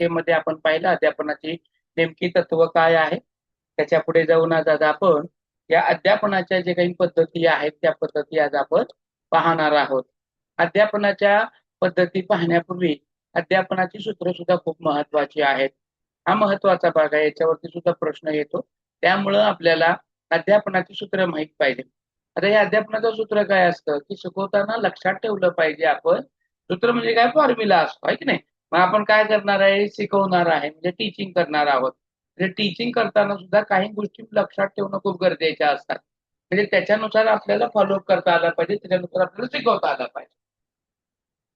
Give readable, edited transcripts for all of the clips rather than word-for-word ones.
कक्षेमध्ये आपण पाहिलं अध्यापनाची नेमकी तत्व काय आहे. त्याच्या पुढे जाऊन आज आज आपण या अध्यापनाच्या जे काही पद्धती आहेत त्या पद्धती आज आपण पाहणार आहोत. अध्यापनाच्या पद्धती पाहण्यापूर्वी अध्यापनाची सूत्र सुद्धा खूप महत्वाची आहेत. हा महत्वाचा भाग आहे, याच्यावरती सुद्धा प्रश्न येतो. त्यामुळं आपल्याला अध्यापनाची सूत्र माहित पाहिजे. आता हे अध्यापनाचं सूत्र काय असतं की शिकवताना लक्षात ठेवलं पाहिजे आपण. सूत्र म्हणजे काय, फॉर्म्युला असतो आहे की नाही. मग आपण काय करणार आहे, शिकवणार आहे म्हणजे टीचिंग करणार आहोत. म्हणजे टीचिंग करताना सुद्धा काही गोष्टी लक्षात ठेवणं खूप गरजेच्या असतात. म्हणजे त्याच्यानुसार आपल्याला फॉलोअप करता आला पाहिजे, त्याच्यानुसार आपल्याला शिकवता आलं पाहिजे.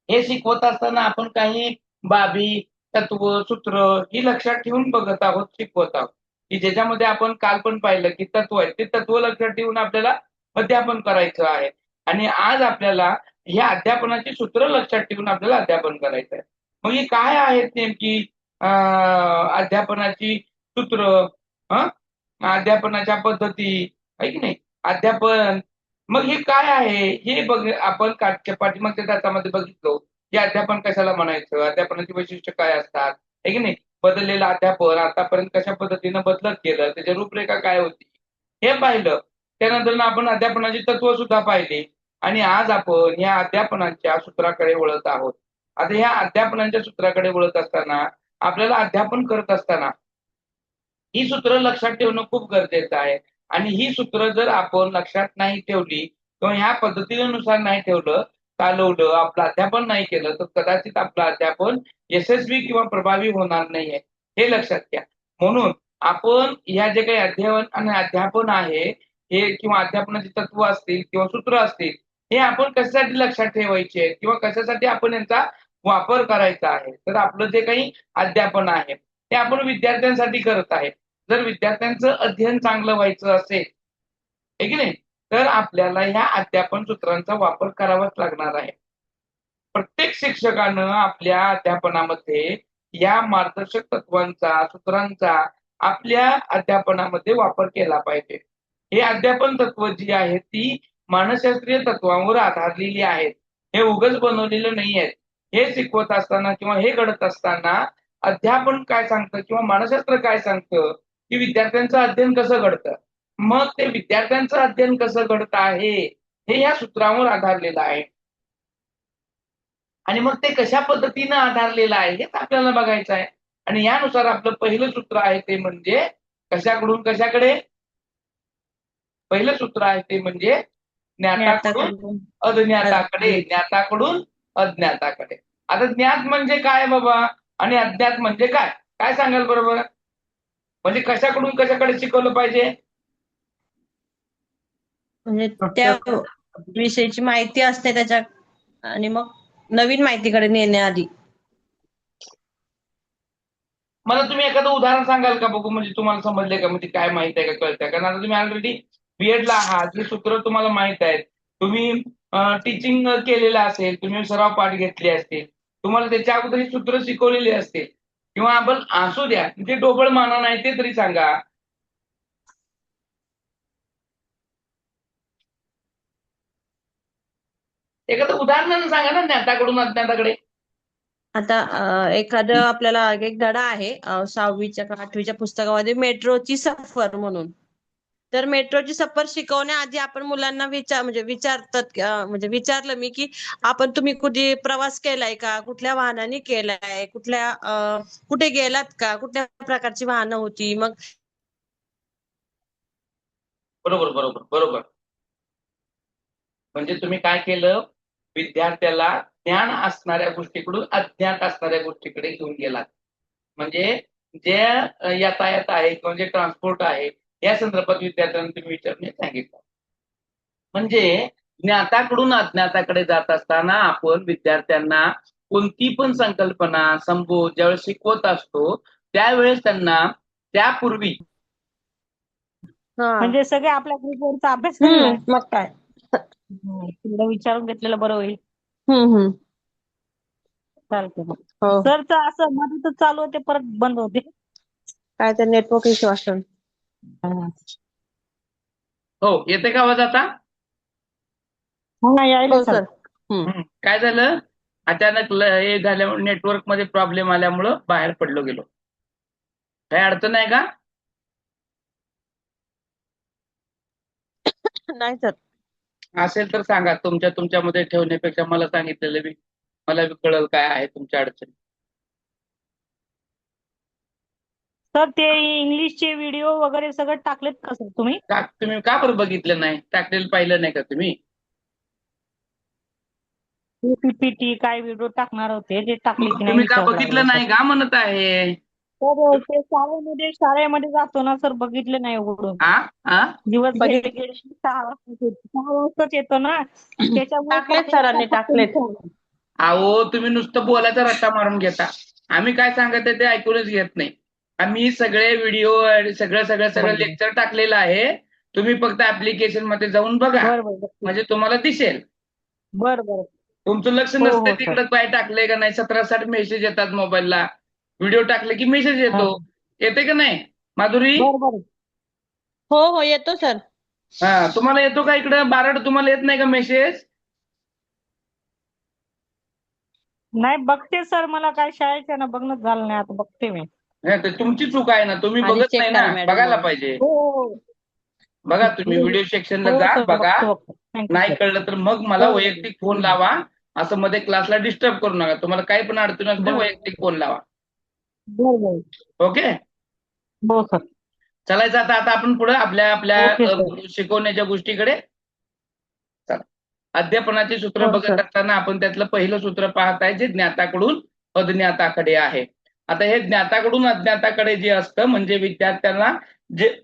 हे शिकवत असताना आपण काही बाबी, तत्व, सूत्र ही लक्षात ठेवून बघत आहोत, शिकवत आहोत, की ज्याच्यामध्ये आपण काल पण पाहिलं की तत्व आहे, ते तत्व लक्षात ठेवून आपल्याला अध्यापन करायचं आहे. आणि आज आपल्याला ह्या अध्यापनाची सूत्र लक्षात ठेवून आपल्याला अध्यापन करायचं आहे. मग ही काय आहेत नेमकी अध्यापनाची सूत्र, अध्यापनाच्या पद्धती आहे की नाही, अध्यापन. मग हे काय आहे हे बघ, आपण पाठीमागच्या तासामध्ये बघितलो की अध्यापन कशाला म्हणायचं, अध्यापनाची वैशिष्ट्य काय असतात आहे की नाही, बदललेलं अध्यापन आतापर्यंत कशा पद्धतीनं बदलत गेलं, त्याची रूपरेखा काय होती हे पाहिलं. त्यानंतर आपण अध्यापनाची तत्व सुद्धा पाहिली. आणि आज आपण या अध्यापनाच्या सूत्राकडे वळत आहोत. आता ह्या अध्यापनाच्या सूत्राकडे वळत असताना आपल्याला अध्यापन करत असताना ही सूत्र लक्षात ठेवणं खूप गरजेचं आहे. आणि ही सूत्र जर आपण लक्षात नाही ठेवली किंवा ह्या पद्धतीनुसार नाही ठेवलं, चालवलं, आपलं अध्यापन नाही केलं, तर कदाचित आपलं अध्यापन यशस्वी किंवा प्रभावी होणार नाहीये, हे लक्षात घ्या. म्हणून आपण ह्या जे काही अध्ययन आणि अध्यापन आहे हे, किंवा अध्यापनाची तत्व असतील किंवा सूत्र असतील, हे आपण कशासाठी लक्षात ठेवायचे किंवा कशासाठी आपण यांचा वापर करायचा आहे. तर आपलं जे काही अध्यापन आहे ते आपण विद्यार्थ्यांसाठी करत आहे. जर विद्यार्थ्यांचं अध्ययन चांगलं व्हायचं असेल आहे की नाही, तर आपल्याला ह्या अध्यापन सूत्रांचा वापर करावाच लागणार आहे. प्रत्येक शिक्षकानं आपल्या अध्यापनामध्ये या मार्गदर्शक तत्वांचा, सूत्रांचा आपल्या अध्यापनामध्ये वापर केला पाहिजे. हे अध्यापन तत्व जी आहेत ती मानसशास्त्रीय तत्वांवर आधारलेली आहेत. हे उगाच बनवलेलं नाही आहेत. हे शिकवत असताना किंवा हे घडत असताना अध्यापन काय सांगतं किंवा मानसशास्त्र काय सांगतं की विद्यार्थ्यांचं अध्ययन कसं घडतं. मग ते विद्यार्थ्यांचं अध्ययन कसं घडत आहे हे या सूत्रांवर आधारलेलं आहे. आणि मग ते कशा पद्धतीनं आधारलेलं आहे हेच आपल्याला बघायचं आहे. आणि यानुसार आपलं पहिलं सूत्र आहे ते म्हणजे कशाकडून कशाकडे. पहिलं सूत्र आहे ते म्हणजे ज्ञाताकडून ज्ञाताकडून अज्ञाताकडे, अज्ञात. ज्ञाताकडून अज्ञाताकडे. आता ज्ञात म्हणजे काय बाबा आणि अज्ञात म्हणजे काय, काय सांगाल बरोबर. म्हणजे कशाकडून कशाकडे शिकवलं पाहिजे. म्हणजे त्या विषयीची माहिती असते त्याच्या, आणि मग नवीन माहितीकडे नेण्याआधी. मला तुम्ही एखादं उदाहरण सांगाल का बघू, म्हणजे तुम्हाला समजले का, म्हणजे काय माहित आहे का, कळतंय. कारण आता तुम्ही ऑलरेडी बीएडला आहात, हे सूत्र तुम्हाला माहित आहेत. तुम्ही टीचिंग केलेलं असेल, तुम्ही सराव पाठ घेतले असतील, तुम्हाला त्याच्या अगोदर ही सूत्र शिकवलेली असतील. किंवा आपण असू द्या म्हणजे डोबळ माना नाही ते तरी सांगा. एखादं उदाहरणानं सांगा ना, ज्ञाताकडून अज्ञाताकडे. आता एखादं आपल्याला एक धडा आहे 6वीच्या का 8वीच्या पुस्तकामध्ये, मेट्रोची सफर म्हणून. तर मेट्रोची सफर शिकवण्याआधी आपण मुलांना विचारतात, म्हणजे विचारलं मी की आपण तुम्ही कुठे प्रवास केलाय का, कुठल्या वाहनाने केलाय, कुठे गेलात का, कुठल्या प्रकारची वाहनं होती. मग बरोबर बरोबर बरोबर. म्हणजे तुम्ही काय केलं, विद्यार्थ्याला ज्ञान असणाऱ्या गोष्टीकडून अज्ञात असणाऱ्या गोष्टीकडे घेऊन गेलात. म्हणजे जे यातायात आहे किंवा जे ट्रान्सपोर्ट आहे या संदर्भात विद्यार्थ्यांना तुम्ही विचारणे सांगितलं. म्हणजे ज्ञाताकडून अज्ञाताकडे जात असताना आपण विद्यार्थ्यांना कोणती पण संकल्पना संबोध ज्यावेळेस शिकवत असतो त्यावेळेस त्यांना त्यापूर्वी हा. म्हणजे सगळे आपल्या ग्रुपवरचा अभ्यास करणार. मग काय. तुला विचारून घेतलेलं बरं होईल. हम्म. चालते मग. हो. सरचं असं मध्येच चालू होते, परत बंद होते. काय तर नेटवर्क इश्यू असेल. हो, येते का आवाज आता. हा यायला हो सर. सर. काय झालं, अचानक हे झाल्यामुळे नेटवर्क मध्ये प्रॉब्लेम आल्यामुळं बाहेर पडलो गेलो. काही अडचण आहे का? नाही सर. असेल तर सांगा. तुमच्यामध्ये ठेवण्यापेक्षा मला सांगितलेलं बी मला बी कळलं काय आहे तुमच्या अडचणी. सर ते इंग्लिशचे व्हिडिओ वगैरे सगळं टाकलेत का सर तुम्ही? तुम्ही का बरं बघितलं नाही? टाकलेलं पाहिलं नाही का तुम्ही? पीपीटी काय व्हिडिओ टाकणार होते ते टाकले मग की नाही तुम्ही का विचारायला लागलो बघितलं सर. नाही का म्हणत आहे. तर ते शाळेमध्ये जातो ना सर, बघितलं नाही उघडून. हा हा दिवस बघितले. गेले 6 वाजताच येतो ना, त्याच्यामुळे टाकलेत सरांनी, टाकलेत. अहो तुम्ही नुसतं बोलायचा रट्टा मारून घेता. आम्ही काय सांगत आहे ते ऐकूनच घेत नाही. आम्ही सगळे व्हिडिओ सगळं लेक्चर टाकलेलं आहे. तुम्ही फक्त ऍप्लिकेशन मध्ये जाऊन बघा, बरं म्हणजे तुम्हाला दिसेल. बरं. तुमचं लक्ष हो, नसतं हो, सर. तिकडं काय टाकलंय का नाही. 17-60 मेसेज येतात मोबाईलला. व्हिडिओ टाकले की मेसेज येतो. येते का नाही माधुरी? बरं. हो येतो सर. हा तुम्हाला येतो का इकडं बारड? तुम्हाला येत नाही का मेसेज? नाही बघते सर, मला काय शाळेच्या ना बघणं झालं नाही, आता बघते मी. तर तुमची चूक आहे ना. तुम्ही आधी बघत चेक नाही ना. करा मॅडम बघायला मग. पाहिजे. हो. बघा तुम्ही व्हिडिओ सेक्शनला हो जा, सर, बघा. बघतो. थँक्यू नाही सर. कळलं तर मग मला हो. वैयक्तिक फोन लावा. असं मध्ये क्लासला डिस्टर्ब करू नका. तुम्हाला काही पण अडचण असते बरं. वैयक्तिक फोन लावा. बरं. ओके. हो सर. चालायचं आता आता आपण पुढे आपल्या ओके आपल्या सर. शिकवण्याच्या गोष्टीकडे चला. अध्यापनाची सूत्र हो बघत सर. असताना आपण त्यातलं पहिलं सूत्र पाहत आहे जे ज्ञाताकडून अज्ञाताकडे आहे. आता हे ज्ञाताकडून अज्ञाताकडे जे असतं म्हणजे विद्यार्थ्यांना जे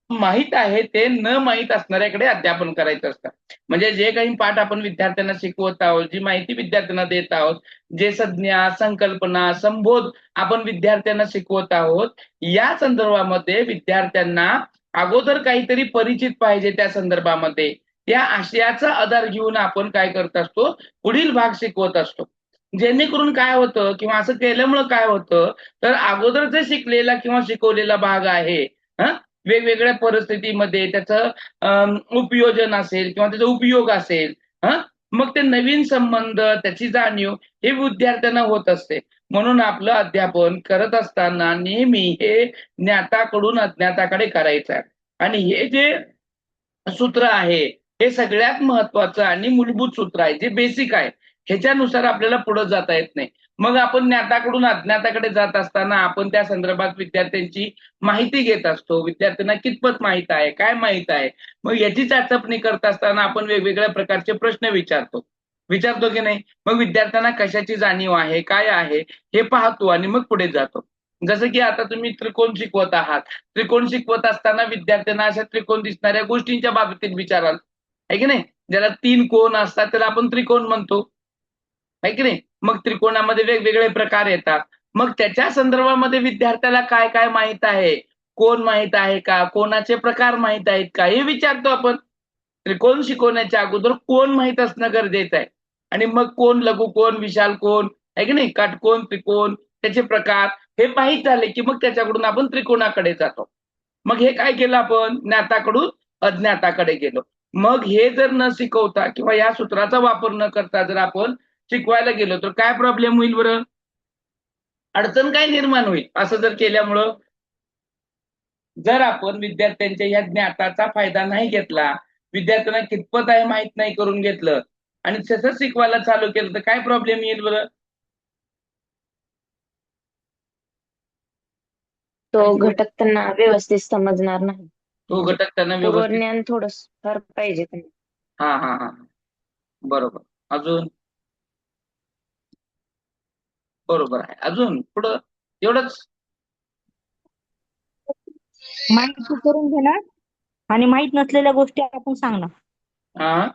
माहित आहे ते न माहित असणाऱ्याकडे अध्यापन करायचं असतं. म्हणजे जे काही पाठ आपण विद्यार्थ्यांना शिकवत आहोत, जी माहिती विद्यार्थ्यांना देत आहोत, जे संज्ञा, संकल्पना, संबोध आपण विद्यार्थ्यांना शिकवत आहोत, या संदर्भामध्ये विद्यार्थ्यांना अगोदर काहीतरी परिचित पाहिजे त्या संदर्भामध्ये. त्या आशयाचा आधार घेऊन आपण काय करत असतो, पुढील भाग शिकवत असतो. जेणेकरून काय होतं किंवा असं केल्यामुळं काय होतं, तर अगोदर जे शिकलेला किंवा शिकवलेला भाग आहे, वेगवेगळ्या परिस्थितीमध्ये त्याचं उपयोजन असेल किंवा त्याचा उपयोग असेल, मग ते नवीन संबंध, त्याची जाणीव हे विद्यार्थ्यांना होत असते. म्हणून आपलं अध्यापन करत असताना नेहमी हे ज्ञाताकडून अज्ञाताकडे करायचं आहे. आणि हे जे सूत्र आहे हे सगळ्यात महत्वाचं आणि मूलभूत सूत्र आहे, जे बेसिक आहे. ह्याच्यानुसार आपल्याला पुढे जाता येत नाही. मग आपण ज्ञाताकडून अज्ञाताकडे जात असताना आपण त्या संदर्भात विद्यार्थ्यांची माहिती घेत असतो. विद्यार्थ्यांना कितपत माहित आहे, काय माहित आहे. मग याची चाचपणी करत असताना आपण वेगवेगळ्या प्रकारचे प्रश्न विचारतो की नाही. मग विद्यार्थ्यांना कशाची जाणीव आहे, काय आहे हे पाहतो आणि मग पुढे जातो. जसं की आता तुम्ही त्रिकोण शिकवत आहात. त्रिकोण शिकवत असताना विद्यार्थ्यांना अशा त्रिकोण दिसणाऱ्या गोष्टींच्या बाबतीत विचाराल, आहे की नाही. ज्याला 3 कोण असतात त्याला आपण त्रिकोण म्हणतो, आहे की नाही. मग त्रिकोणामध्ये वेगवेगळे प्रकार येतात. मग त्याच्या संदर्भामध्ये विद्यार्थ्याला काय काय माहित आहे, कोण माहित आहे का, कोणाचे प्रकार माहित आहेत का, हे विचारतो आपण. त्रिकोण शिकवण्याच्या अगोदर कोण माहित असणं गरजेचं आहे. आणि मग कोण, लघुकोण, विशाल कोण, आहे की नाही, काटकोण, त्रिकोण, त्याचे प्रकार हे माहीत झाले की मग त्याच्याकडून आपण त्रिकोणाकडे जातो. मग हे काय केलं आपण, ज्ञाताकडून अज्ञाताकडे गेलो. मग हे जर न शिकवता किंवा या सूत्राचा वापर न करता जर आपण शिकवायला गेलो तर काय प्रॉब्लेम होईल बरं? अडचण काय निर्माण होईल असं जर केल्यामुळं? जर आपण विद्यार्थ्यांच्या या ज्ञाताचा फायदा नाही घेतला, विद्यार्थ्यांना कितपत आहे माहित नाही करून घेतलं आणि तसंच शिकवायला चालू केलं तर काय प्रॉब्लेम येईल बरं? तो घटक त्यांना व्यवस्थित समजणार नाही. तो घटक त्यांना व्यवस्थित पूर्वज्ञान थोडं फार पाहिजे त्यांना. हा बरोबर. अजून बरोबर आहे. अजून पुढं एवढंच. माहिती करून घेणार आणि माहित नसलेल्या गोष्टी आपण सांगणार. हा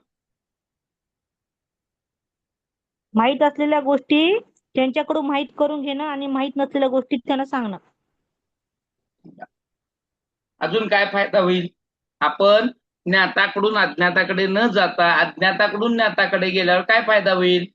माहित असलेल्या गोष्टी त्यांच्याकडून माहित करून घेणं आणि माहित नसलेल्या गोष्टी त्यांना सांगणं. अजून काय फायदा होईल? आपण ज्ञाताकडून अज्ञाताकडे न जाता अज्ञाताकडून ज्ञाताकडे गेल्यावर काय फायदा होईल?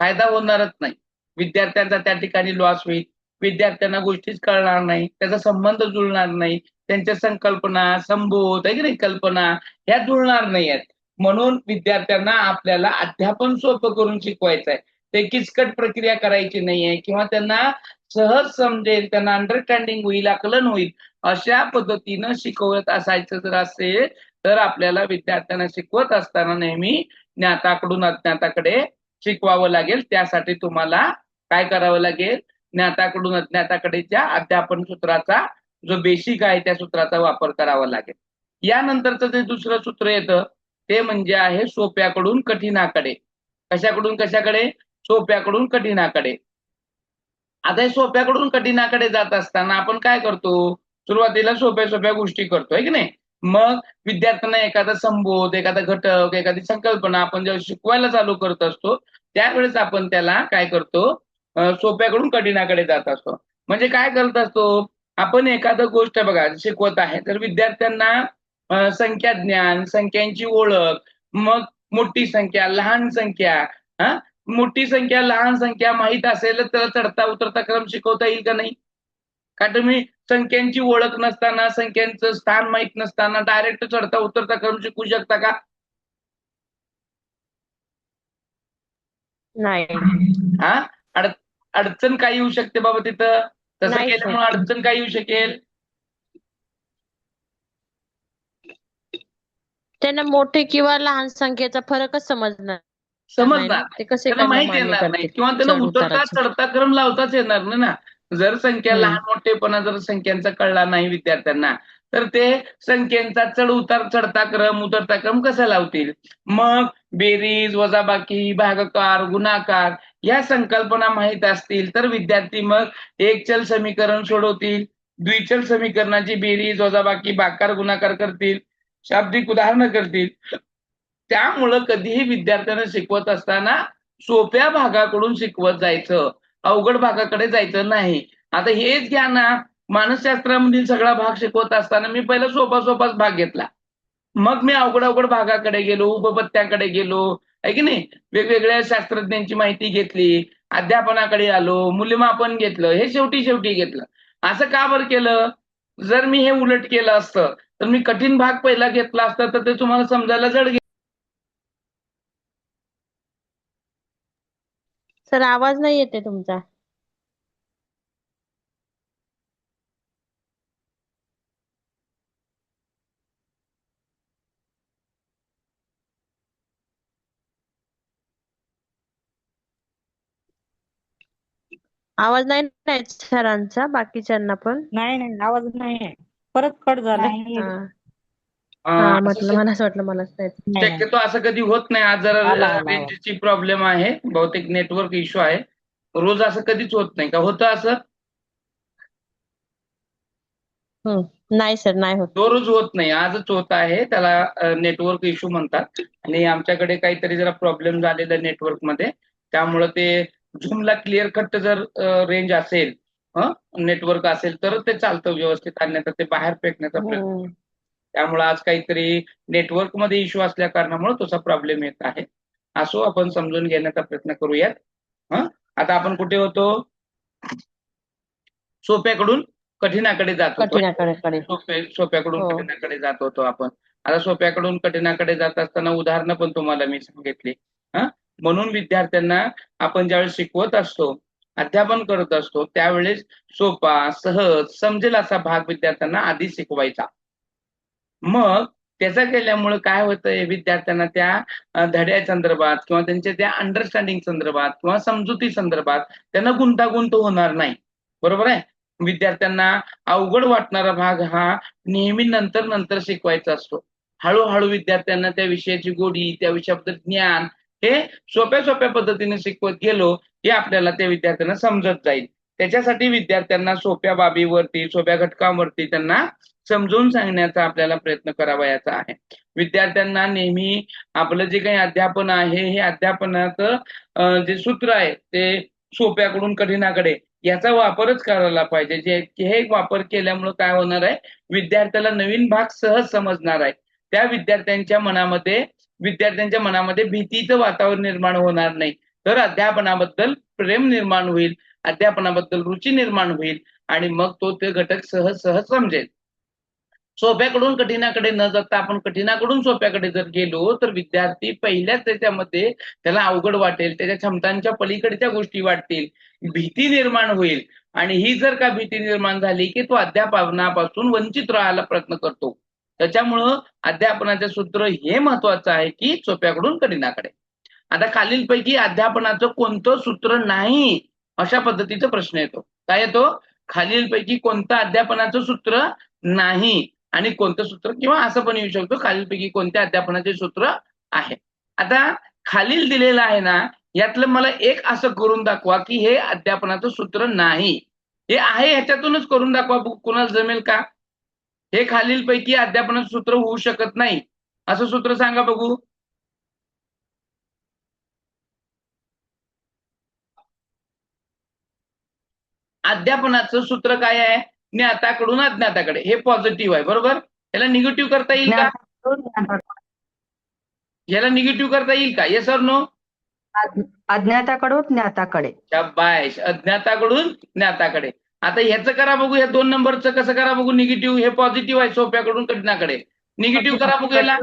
फायदा होणारच नाही. विद्यार्थ्यांचा त्या ठिकाणी लॉस होईल. विद्यार्थ्यांना गोष्टीच कळणार नाही, त्याचा संबंध जुळणार नाही, त्यांच्या संकल्पना, संबोध, आहे की नाही, कल्पना ह्या जुळणार नाही आहेत. म्हणून विद्यार्थ्यांना आपल्याला अध्यापन सोपं करून शिकवायचं आहे. ते किचकट प्रक्रिया करायची नाहीये किंवा त्यांना सहज समजेल, त्यांना अंडरस्टँडिंग होईल, आकलन होईल अशा पद्धतीनं शिकवत असायचं जर असेल तर आपल्याला विद्यार्थ्यांना शिकवत असताना नेहमी ज्ञाताकडून अज्ञाताकडे शिकवावं लागेल. त्यासाठी तुम्हाला काय करावं लागेल? ज्ञाताकडून अज्ञाताकडेच्या अध्यापन सूत्राचा जो बेसिक आहे त्या सूत्राचा वापर करावा लागेल. यानंतरचं जे दुसरं सूत्र येतं ते म्हणजे आहे सोप्याकडून कठीणाकडे. कशाकडून कशाकडे? सोप्याकडून कठीणाकडे. आता हे सोप्याकडून कठीणाकडे जात असताना आपण काय करतो? सुरुवातीला सोप्या सोप्या गोष्टी करतोय की नाही? मग विद्यार्थ्यांना एखादा संबोध, एखादा घटक, एखादी संकल्पना आपण जेव्हा शिकवायला चालू करत असतो त्यावेळेस आपण त्याला काय करतो? सोप्याकडून कठीणाकडे जात असतो. म्हणजे काय करत असतो? आपण एखादं गोष्ट बघा शिकवत आहे तर विद्यार्थ्यांना संख्या ज्ञान, संख्यांची ओळख, मग मोठी संख्या, लहान संख्या, मोठी संख्या, लहान संख्या माहीत असेल तर चढता उतरता क्रम शिकवता येईल का नाही? का तुम्ही संख्यांची ओळख नसताना, संख्यांचं स्थान माहीत नसताना डायरेक्ट चढता उतरता क्रम शिकवू शकता का? नाही. हा अडचण काय येऊ शकते बाबा तिथं? तसं नाही केल्यामुळे सर. अडचण काय येऊ शकेल? त्यांना मोठे किंवा लहान संख्येचा फरकच समजणार नाही ना. समजणार ते कसे त्यांना त्यांना माहित मान्य येणार नाही करतील किंवा त्यांना चढ उतरता उताराचे. चढता क्रम लावताच येणार नाही ना. जर संख्या लहान मोठेपणा जर संख्यांचा कळला नाही विद्यार्थ्यांना तर ते संख्येचा चढ उतार, चढता क्रम उतरता क्रम कसा लावतील? मग बेरीज, वजाबाकी, भागाकार, गुणाकार या संकल्पना माहीत असतील तर विद्यार्थी मग एकचल समीकरण सोडवतील, द्विचल समीकरणाची बेरीज, वजाबाकी, भागाकार, गुणाकार करतील, शाब्दिक उदाहरणं करतील. त्यामुळं कधीही विद्यार्थ्यांना शिकवत असताना सोप्या भागाकडून शिकवत जायचं, अवघड भागाकडे जायचं नाही. आता हेच घ्या ना, मानसशास्त्रामधील सगळा भाग शिकवत असताना मी पहिला सोपाच भाग घेतला. मग मी अवघड भागाकडे गेलो, उपपत्त्याकडे गेलो, आहे की नाही? वेगवेगळ्या शास्त्रज्ञांची माहिती घेतली, अध्यापनाकडे आलो, मूल्यमापन घेतलं, हे शेवटी घेतलं. असं का बरं केलं? जर मी हे उलट केलं असतं तर मी कठीण भाग पहिला घेतला असता तर ते तुम्हाला समजायला जड सर आवाज नाही येते तुमचा. आवाज नाही सरांचा, बाकीच्यांना पण. नाही आवाज नाही आहे. परत कट झाला. हा म्हटलं, मला असं वाटलं मलाच नाही. शक्यतो असं कधी होत नाही. आज जरा आला. रेंजची प्रॉब्लेम आहे, बहुतेक नेटवर्क इश्यू आहे. रोज असं कधीच होत नाही का? होतं असं? नाही सर, नाही होत. दररोज होत नाही, आजच होत आहे. त्याला नेटवर्क इश्यू म्हणतात आणि आमच्याकडे काहीतरी जरा प्रॉब्लेम झालेला नेटवर्क मध्ये, त्यामुळे ते झूमला क्लिअर कट जर रेंज असेल, नेटवर्क असेल तर ते चालतं व्यवस्थित, अन्यथा ते बाहेर फेकण्याचा प्रयत्न. त्यामुळे आज काहीतरी नेटवर्क मध्ये इश्यू असल्या कारणामुळे तसा प्रॉब्लेम येत आहे. असो, आपण समजून घेण्याचा प्रयत्न करूयात. आता आपण कुठे होतो? सोप्याकडून कठीणाकडे जात होतो. सोप्याकडून कठीणाकडे जात होतो आपण. आता सोप्याकडून कठीणाकडे जात असताना उदाहरणं पण तुम्हाला मी सांगितली. म्हणून विद्यार्थ्यांना आपण ज्यावेळेस शिकवत असतो, अध्यापन करत असतो, त्यावेळेस सोपा, सहज समजेल असा भाग विद्यार्थ्यांना आधी शिकवायचा. मग त्याचा केल्यामुळे काय होतंय? विद्यार्थ्यांना त्या धड्या संदर्भात किंवा त्यांच्या त्या अंडरस्टँडिंग संदर्भात किंवा समजुती संदर्भात त्यांना गुंतागुंत होणार नाही. बरोबर आहे? विद्यार्थ्यांना अवघड वाटणारा भाग हा नेहमी नंतर शिकवायचा असतो. हळूहळू विद्यार्थ्यांना त्या विषयाची गोडी, त्या विषयाबद्दल ज्ञान हे सोप्या पद्धतीने शिकवत गेलो की आपल्याला त्या विद्यार्थ्यांना समजत जाईल. त्याच्यासाठी विद्यार्थ्यांना सोप्या बाबीवरती, सोप्या घटकांवरती त्यांना समजून सांगण्याचा आपल्याला प्रयत्न करावयाचा आहे. विद्यार्थ्यांना नेहमी आपलं जे काही अध्यापन आहे, हे अध्यापनाचं जे सूत्र आहे ते सोप्याकडून कठीणाकडे याचा वापरच करायला पाहिजे. हे वापर केल्यामुळे काय होणार आहे? विद्यार्थ्याला नवीन भाग सहज समजणार आहे. त्या विद्यार्थ्यांच्या मनामध्ये भीतीचं वातावरण निर्माण होणार नाही, तर अध्यापनाबद्दल प्रेम निर्माण होईल, अध्यापनाबद्दल रुची निर्माण होईल आणि मग तो ते घटक सहज समजेल. सोप्याकडून कठीणाकडे न जाता आपण कठीणाकडून सोप्याकडे जर गेलो तर विद्यार्थी पहिल्याच त्याच्यामध्ये त्याला अवघड वाटेल, त्याच्या क्षमतांच्या पलीकडच्या गोष्टी वाटतील, भीती निर्माण होईल आणि ही जर का भीती निर्माण झाली की तो अध्यापनापासून वंचित राहायला प्रयत्न करतो. त्याच्यामुळं अध्यापनाचे सूत्र हे महत्वाचं आहे की सोप्याकडून कठीणाकडे. आता खालीलपैकी अध्यापनाचं कोणतं सूत्र नाही अशा पद्धतीचा प्रश्न येतो. काय येतो? खालीलपैकी कोणतं अध्यापनाचं सूत्र नाही आणि कोणतं सूत्र, किंवा असं पण येऊ शकतो खालीलपैकी कोणत्या अध्यापनाचे सूत्र आहे. आता खालील दिलेलं आहे ना, यातलं मला एक असं करून दाखवा की हे अध्यापनाचं सूत्र नाही. हे आहे ह्याच्यातूनच करून दाखवा, कुणाला जमेल का? हे खालीलपैकी अध्यापनाचं सूत्र होऊ शकत नाही असं सूत्र सांगा बघू. अध्यापनाचं सूत्र काय आहे? ज्ञाताकडून अज्ञाताकडे. हे पॉझिटिव्ह आहे, बरोबर. याला निगेटिव्ह करता येईल का? याला निगेटिव्ह करता येईल का? येस और नो? अज्ञाताकडून ज्ञाताकडे. शाबाश, अज्ञाताकडून ज्ञाताकडे. आता ह्याचं करा बघू, या 2 नंबरचं कसं करा बघू. निगेटिव्ह, हे पॉझिटिव्ह आहे, सोप्याकडून कठीणाकडे. निगेटिव्ह करा बघू याला.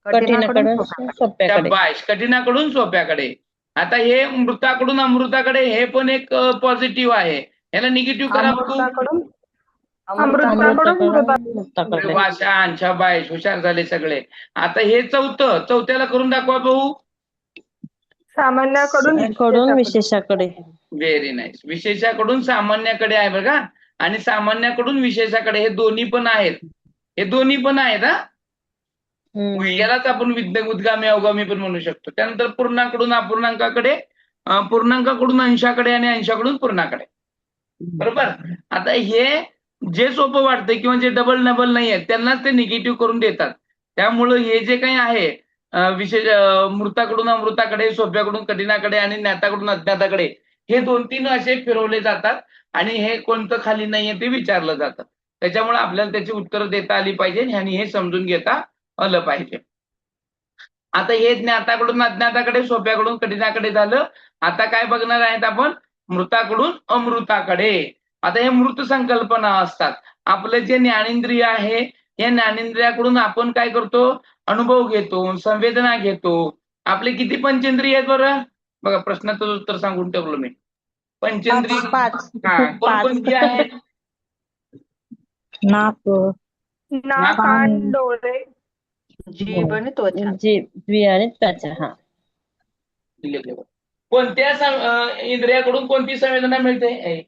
कठीणाकडून सोप्याकडे. शाबाश, कठीणाकडून सोप्याकडे. आता हे मृताकडून अमृताकडे, हे पण एक पॉझिटिव्ह आहे. याला निगेटिव्ह करा बघू. अमृताकडून वा, छान, शाबाश, हुशार झाले सगळे. आता हे चौथ्याला करून दाखवा भाऊ. सामान्याकडून विशेषाकडे. Very nice. विशेषाकडून सामान्याकडे आहे बघा, आणि सामान्याकडून विशेषाकडे, हे दोन्ही पण आहेत. हे दोन्ही पण आहेत हा. यालाच आपण उद्गामी अवगामी पण म्हणू शकतो. त्यानंतर पूर्णाकडून अपूर्णांकाकडे, पूर्णांकाकडून अंशाकडे आणि अंशाकडून पूर्णाकडे, बरोबर. आता हे जे सोपं वाटतंय किंवा जे डबल नबल नाही आहेत त्यांनाच ते निगेटिव्ह करून देतात. त्यामुळं हे जे काही आहे विशेष मृताकडून अमृताकडे, सोप्याकडून कठीणाकडे आणि ज्ञाताकडून अज्ञाताकडे, हे 2-3 असे फिरवले जातात आणि हे कोणतं खाली नाहीये ते विचारलं जातं. त्याच्यामुळे आपल्याला त्याची उत्तरं देता आली पाहिजे आणि हे समजून घेता आलं पाहिजे. आता हे ज्ञाताकडून अज्ञाताकडे, सोप्याकडून कठीणाकडे झालं. आता काय बघणार आहेत आपण? मृताकडून अमृताकडे. आता हे मृत संकल्पना असतात. आपलं जे ज्ञानेंद्रिय आहे, या ज्ञानेंद्रियाकडून आपण काय करतो? अनुभव घेतो, संवेदना घेतो. आपले किती पंचेंद्रिय आहेत बरं? बघा, प्रश्नाचं उत्तर सांगून ठेवलं मी. पंचेंद्रिय 5. कोणकोणती आहेत? नाक, कान, डोळे, जीभ आणि त्वचा. जीभ आणि त्वचा. हा. कोणत्या इंद्रियाकडून कोणती संवेदना मिळते?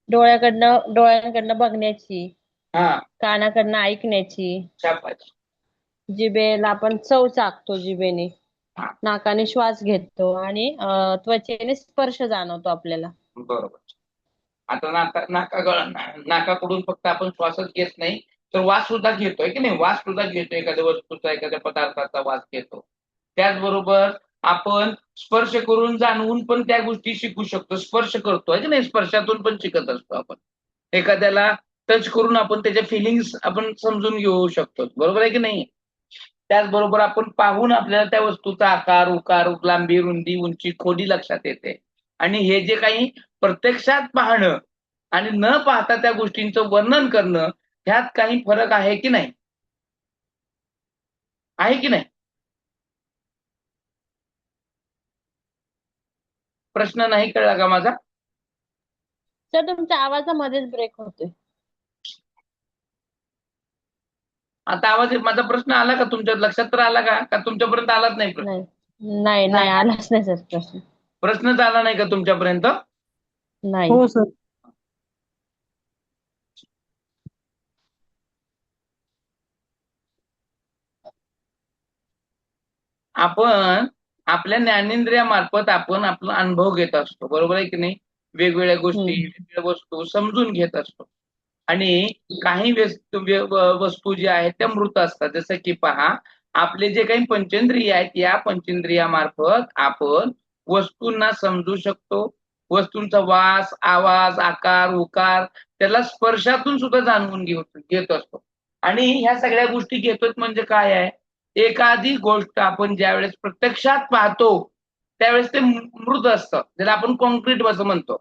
डोळ्यांकडनं बघण्याची, हा, कानाकडनं ऐकण्याची, शाबास. जिभेला आपण चव चाखतो जिभेने, हा. नाकाने श्वास घेतो आणि त्वचेने स्पर्श जाणवतो आपल्याला. बरोबर. आता नाकाकडून फक्त आपण श्वासच घेत नाही, तर वास सुद्धा घेतोय की नाही? वास सुद्धा घेतो, एखाद्या वस्तूचा, एखाद्या पदार्थाचा वास घेतो. त्याचबरोबर आपण स्पर्श करून जाणवून पण त्या गोष्टी शिकू शकतो. स्पर्श करतोय की नाही? स्पर्शातून पण शिकत असतो आपण. एखाद्याला टच करून आपण त्याच्या फिलिंग्स आपण समजून घेऊ शकतो, बरोबर आहे की नाही? त्याचबरोबर आपण पाहून आपल्याला त्या वस्तूचा आकार, उकार, लांबी, रुंदी, उंची, खोली लक्षात येते. आणि हे जे काही प्रत्यक्षात पाहणं आणि न पाहता त्या गोष्टींचं वर्णन करणं, ह्यात काही फरक आहे की नाही? आहे की नाही? प्रश्न नाही कळला का माझा? सर, तुमच्या आवाजामध्येच ब्रेक होतोय. आता आवाज, माझा प्रश्न आला का तुमच्या लक्षात? तर आला का तुमच्यापर्यंत आलाच नाही प्रश्न? नाही आलाच नाही सर प्रश्न. प्रश्नच आला नाही का तुमच्यापर्यंत? नाही. हो सर. आपण आपल्या ज्ञानेंद्रियामार्फत आपण आपला अनुभव घेत असतो, बरोबर आहे की नाही? वेगवेगळ्या गोष्टी, वेगवेगळ्या वस्तू समजून घेत असतो. आणि काही वस्तू ज्या आहेत त्या मृत असतात. जसं की पहा, आपले जे काही पंचेंद्रिय आहेत, या पंचेंद्रियामार्फत आपण वस्तूंना समजू शकतो. वस्तूंचा वास, आवाज, आकार, उकार, त्याला स्पर्शातून सुद्धा जाणून घेत असतो. आणि ह्या सगळ्या गोष्टी घेतोच म्हणजे काय आहे? एखादी गोष्ट आपण ज्यावेळेस प्रत्यक्षात पाहतो त्यावेळेस ते मृत असतं, ज्याला आपण कॉन्क्रीट असं म्हणतो.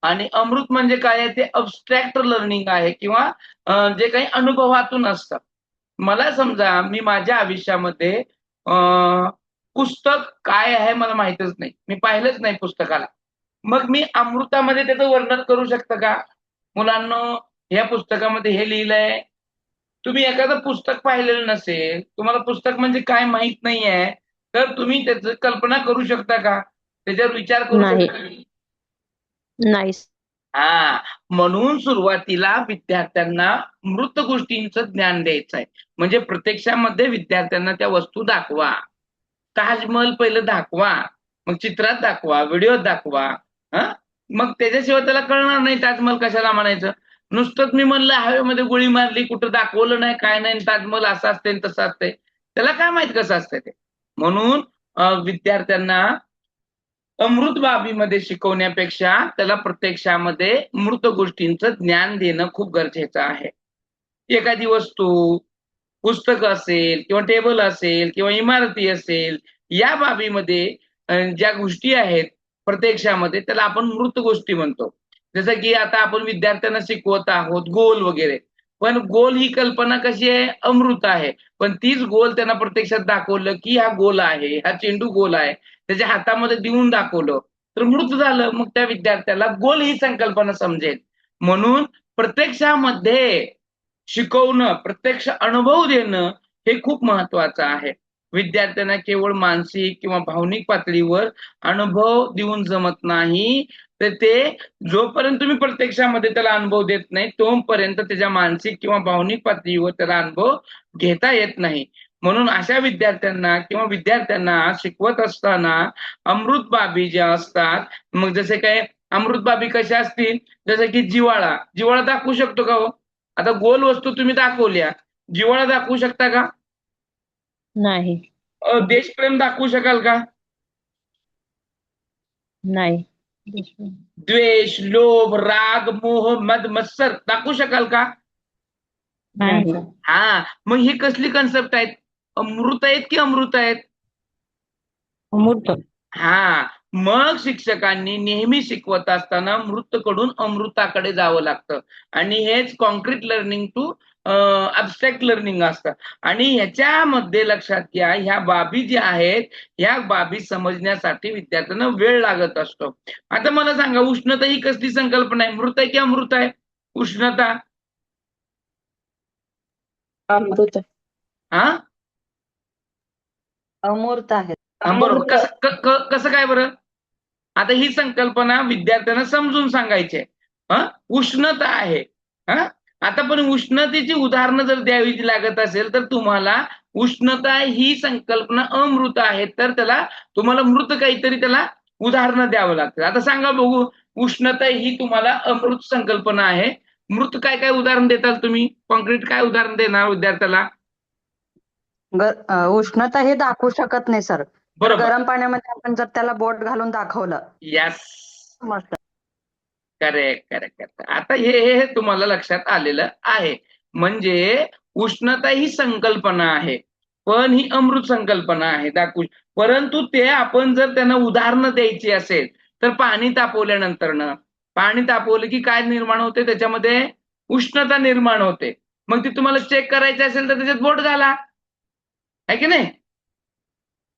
आणि अमृत म्हणजे काय आहे, ते अबस्ट्रॅक्ट लर्निंग आहे किंवा जे काही अनुभवातून असतं. मला समजा मी माझ्या आयुष्यामध्ये पुस्तक काय आहे मला माहितच नाही, मी पाहिलंच नाही पुस्तकाला. मग मी अमृतामध्ये त्याचं वर्णन करू शकतं का? मुलांनो, या पुस्तकामध्ये हे लिहिलंय. तुम्ही एखादं पुस्तक पाहिलेलं नसेल, तुम्हाला पुस्तक म्हणजे काय माहित नाहीये, तर तुम्ही त्याचं कल्पना करू शकता का? त्याच्यावर विचार करू नाही. शकता का? नाही. हा, म्हणून सुरुवातीला विद्यार्थ्यांना मृत गोष्टींचं ज्ञान द्यायचं आहे. म्हणजे प्रत्यक्षामध्ये विद्यार्थ्यांना त्या वस्तू दाखवा. ताजमहल पहिलं दाखवा, मग चित्रात दाखवा, व्हिडिओत दाखवा. हा, मग त्याच्याशिवाय त्याला कळणार नाही ताजमहल कशाला म्हणायचं. नुसतंच मी म्हणलं हवेमध्ये गोळी मारली, कुठं दाखवलं नाही, काय नाही, ताजमहल असं असते तसं असते, त्याला काय माहित कसं असतं ते. म्हणून विद्यार्थ्यांना अमृत बाबीमध्ये शिकवण्यापेक्षा त्याला प्रत्यक्षामध्ये मृत गोष्टींचं ज्ञान देणं खूप गरजेचं आहे. एखादी वस्तू, पुस्तक असेल किंवा टेबल असेल किंवा इमारती असेल, या बाबीमध्ये ज्या गोष्टी आहेत प्रत्यक्षामध्ये, त्याला आपण मृत गोष्टी म्हणतो. जसं की आता आपण विद्यार्थ्यांना शिकवत आहोत गोल वगैरे, पण गोल ही कल्पना कशी आहे, अमृत आहे. पण तीच गोल त्यांना प्रत्यक्षात दाखवलं की हा गोल आहे, हा चेंडू गोल आहे, त्याच्या हातामध्ये देऊन दाखवलं तर मृत झालं. मग त्या विद्यार्थ्याला गोल ही संकल्पना समजेल. म्हणून प्रत्यक्षामध्ये शिकवणं, प्रत्यक्ष अनुभव देणं हे खूप महत्वाचं आहे. विद्यार्थ्यांना केवळ मानसिक किंवा भावनिक पातळीवर अनुभव देऊन जमत नाही, तर ते जोपर्यंत तुम्ही प्रत्यक्षामध्ये त्याला अनुभव देत नाही तोपर्यंत त्याच्या मानसिक किंवा भावनिक पातळीवर त्याला अनुभव घेता येत नाही. म्हणून अशा विद्यार्थ्यांना शिकवत असताना अमृत बाबी ज्या असतात, मग जसे काय अमृत बाबी कशा असतील, जसं की जिव्हाळा दाखवू शकतो का हो? आता गोल वस्तू तुम्ही दाखवल्या, जिव्हाळा दाखवू शकता का? नाही. देशप्रेम दाखवू शकाल का? नाही. द्वेष, लोभ, राग, मोह, मद, मत्सर दाखवू शकाल का? नाही. हा, मग ही कसली कन्सेप्ट आहेत? अमृत आहेत की अमृत आहेत? अमूर्त. हा, मग शिक्षकांनी नेहमी शिकवत असताना मृतकडून अमृताकडे जावं लागतं. आणि हेच concrete learning to abstract learning असतं. आणि ह्याच्यामध्ये लक्षात घ्या, ह्या बाबी ज्या आहेत, ह्या बाबी समजण्यासाठी विद्यार्थ्यांना वेळ लागत असतो. आता मला सांगा, उष्णता ही कसली संकल्पना आहे? मृत आहे की अमृत आहे उष्णता? अमृत. हा, अमूर्त आहेत. बरोबर. कसं काय बरं? आता ही संकल्पना विद्यार्थ्यांना समजून सांगायची आहे. उष्णता आहे. आता पण उष्णतेची उदाहरणं जर द्यावी लागत असेल तर तुम्हाला उष्णता ही संकल्पना अमृत आहे, तर त्याला तुम्हाला मृत काहीतरी त्याला उदाहरणं द्यावं लागतं. आता सांगा बघू, उष्णता ही तुम्हाला अमृत संकल्पना आहे, मृत काय काय उदाहरण देताल तुम्ही? कॉन्क्रीट काय उदाहरण देणार विद्यार्थ्याला? उष्णता हे दाखवू शकत नाही सर. तर बरोबर. गरम पाण्यामध्ये आपण जर त्याला बोट घालून दाखवलं, यस, मस्त. करेक्ट. आता हे तुम्हाला लक्षात आलेलं आहे. म्हणजे उष्णता ही संकल्पना आहे, पण ही अमृत संकल्पना आहे दाखवू. परंतु ते आपण जर त्यांना उदाहरणं द्यायची असेल तर पाणी तापवलं की काय निर्माण होते, त्याच्यामध्ये उष्णता निर्माण होते. मग ती तुम्हाला चेक करायची असेल तर त्याच्यात बोट घाला, आहे की नाही?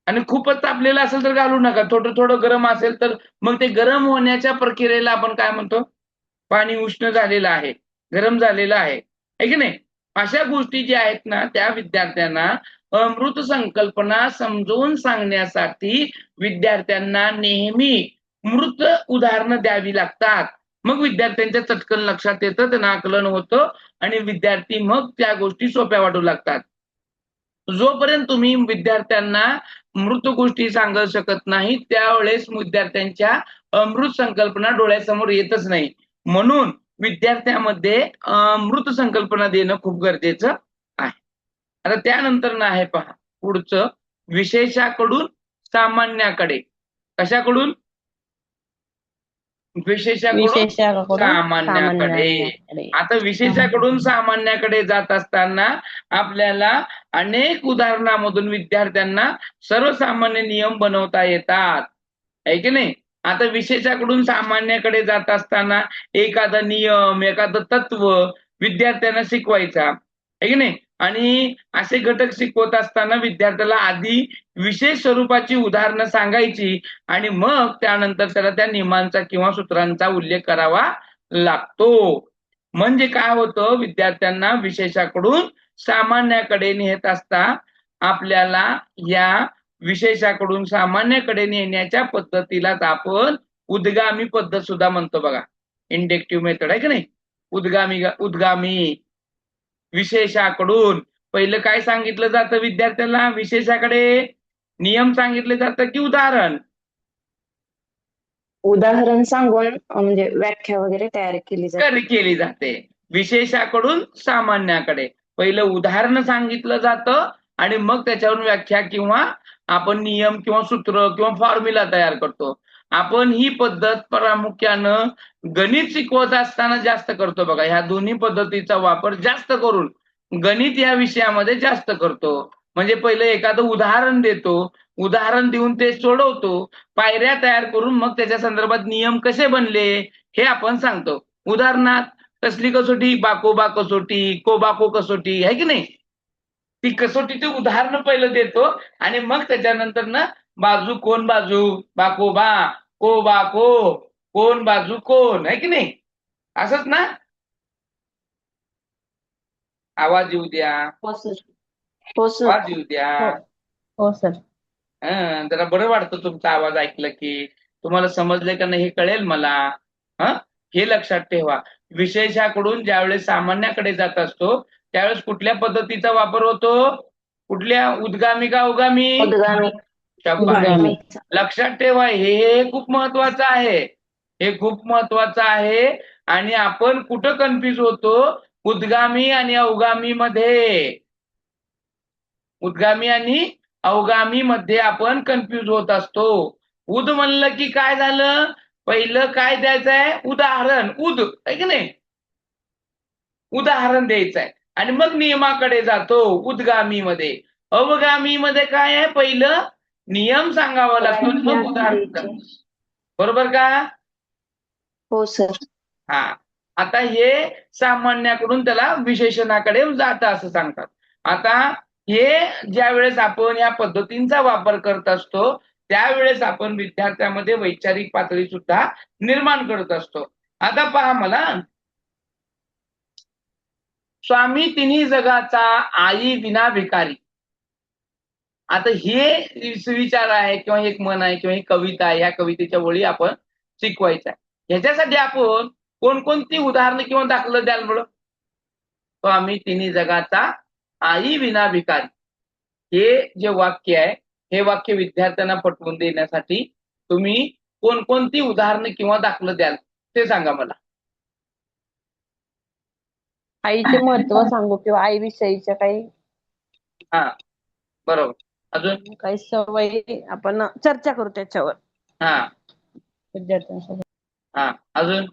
आणि खूपच तापलेलं असेल तर घालू नका. थोडं गरम असेल तर मग ते गरम होण्याच्या प्रक्रियेला आपण काय म्हणतो? पाणी उष्ण झालेलं आहे, गरम झालेलं आहे की नाही? अशा गोष्टी ज्या आहेत ना, त्या विद्यार्थ्यांना अमृत संकल्पना समजून सांगण्यासाठी विद्यार्थ्यांना नेहमी मृत उदाहरणं द्यावी लागतात. मग विद्यार्थ्यांच्या चटकन लक्षात येतं, त्यांना आकलन होतं आणि विद्यार्थी मग त्या गोष्टी सोप्या वाटू लागतात. जोपर्यंत तुम्ही विद्यार्थ्यांना मृत गोष्टी सांगू शकत नाही, त्यावेळेस विद्यार्थ्यांच्या अमृत संकल्पना डोळ्यासमोर येतच नाही. म्हणून विद्यार्थ्यामध्ये मृत संकल्पना देणं खूप गरजेचं आहे. आता त्यानंतर ना आहे पहा पुढचं, विशेषाकडून सामान्याकडे. कशाकडून? विशेषाकडून सामान्याकडे. आता विशेषाकडून सामान्याकडे जात असताना आपल्याला अनेक उदाहरणामधून विद्यार्थ्यांना सर्वसामान्य नियम बनवता येतात, आहे की नाही? आता विशेषाकडून सामान्याकडे जात असताना एखादा नियम, एखादं तत्व विद्यार्थ्यांना शिकवायचा आहे की नाही. आणि असे घटक शिकवत असताना विद्यार्थ्याला आधी विशेष स्वरूपाची उदाहरणं सांगायची आणि मग त्यानंतर त्याला त्या नियमांचा किंवा सूत्रांचा उल्लेख करावा लागतो. म्हणजे काय होतं, विद्यार्थ्यांना विशेषाकडून सामान्याकडे नेत असता आपल्याला या विशेषाकडून सामान्याकडे नेण्याच्या पद्धतीलाच आपण उद्गामी पद्धत सुद्धा म्हणतो बघा. इंडेक्टिव्ह मेथड आहे की नाही. उद्गामी विशेषाकडून पहिलं काय सांगितलं जातं विद्यार्थ्याला, विशेषाकडे नियम सांगितले जातं की उदाहरण. उदाहरण सांगून म्हणजे व्याख्या वगैरे तयार केली जाते. केली जाते. विशेषाकडून सामान्याकडे पहिलं उदाहरण सांगितलं जातं आणि मग त्याच्यावरून व्याख्या किंवा आपण नियम किंवा सूत्र किंवा फॉर्म्युला तयार करतो. आपण ही पद्धत प्रामुख्यानं गणित शिकवत असताना जास्त करतो बघा. ह्या दोन्ही पद्धतीचा वापर जास्त करून गणित या विषयामध्ये जास्त करतो. म्हणजे पहिलं एखादं उदाहरण देतो, उदाहरण देऊन ते सोडवतो, पायऱ्या तयार करून मग त्याच्या संदर्भात नियम कसे बनले हे आपण सांगतो. उदाहरणार्थ कसली कसोटी, बाकोबा कसोटी, कोबाको कसोटी आहे की नाही. ती कसोटीची उदाहरणं पहिलं देतो आणि मग त्याच्यानंतर ना बाजू कोण बाजू, बाकोबा, को बाको, कोण बाजू कोण आहे की नाही. असंच ना. आवाज येऊ द्या, हो सर. हो सर. आवाज येऊ द्या. हो सर. जरा बरं वाटतं तुमचा आवाज ऐकलं की. तुम्हाला समजले का नाही हे कळेल मला. हे लक्षात ठेवा. विशेषाकडून ज्यावेळेस सामान्याकडे जात असतो त्यावेळेस कुठल्या पद्धतीचा वापर होतो, कुठल्या, उद्गामी का अवगामी. उद्गामी. शाबास. लक्षात ठेवा, हे खूप महत्वाचं आहे. हे खूप महत्वाचं आहे. आणि आपण कुठं कन्फ्युज होतो, उद्गामी आणि अवगामी मध्ये. उद्गामी आणि अवगामी मध्ये आपण कन्फ्युज होत असतो. उद म्हणलं की काय झालं, पहिलं काय द्यायचं आहे, उदाहरण. उद आहे की नाही, उदाहरण द्यायचं आहे आणि मग नियमाकडे जातो उद्गामी मध्ये. अवगामी मध्ये काय आहे, पहिलं नियम सांगावा लागतो मग उदाहरण. बरोबर का. हो सर. हा. आता हे सामान्याकडून त्याला विशेषणाकडे जातं असं सांगतात. आता हे ज्या वेळेस आपण या पद्धतींचा वापर करत असतो त्यावेळेस आपण विद्यार्थ्यामध्ये वैचारिक पातळी सुद्धा निर्माण करत असतो. आता पहा मला, स्वामी तिन्ही जगाचा आई विना भिकारी. आता हे विचार आहे किंवा एक मन आहे किंवा ही कविता आहे. ह्या कवितेच्या वळी आपण शिकवायच्या आहे. ह्याच्यासाठी आपण कोणकोणती उदाहरणं किंवा दाखलं द्याल बरं. स्वामी तिन्ही जगाचा आई विना भिकारी हे जे वाक्य आहे, हे वाक्य विद्यार्थ्यांना पटवून देण्यासाठी तुम्ही कोणकोणती उदाहरणं किंवा दाखलं द्याल ते सांगा मला. आईचे महत्व सांगू किंवा आई विषयीच्या काही हा बरोबर. अजून काही सवयी आपण चर्चा करू त्याच्यावर हा विद्यार्थ्यांसोबत. हा अजून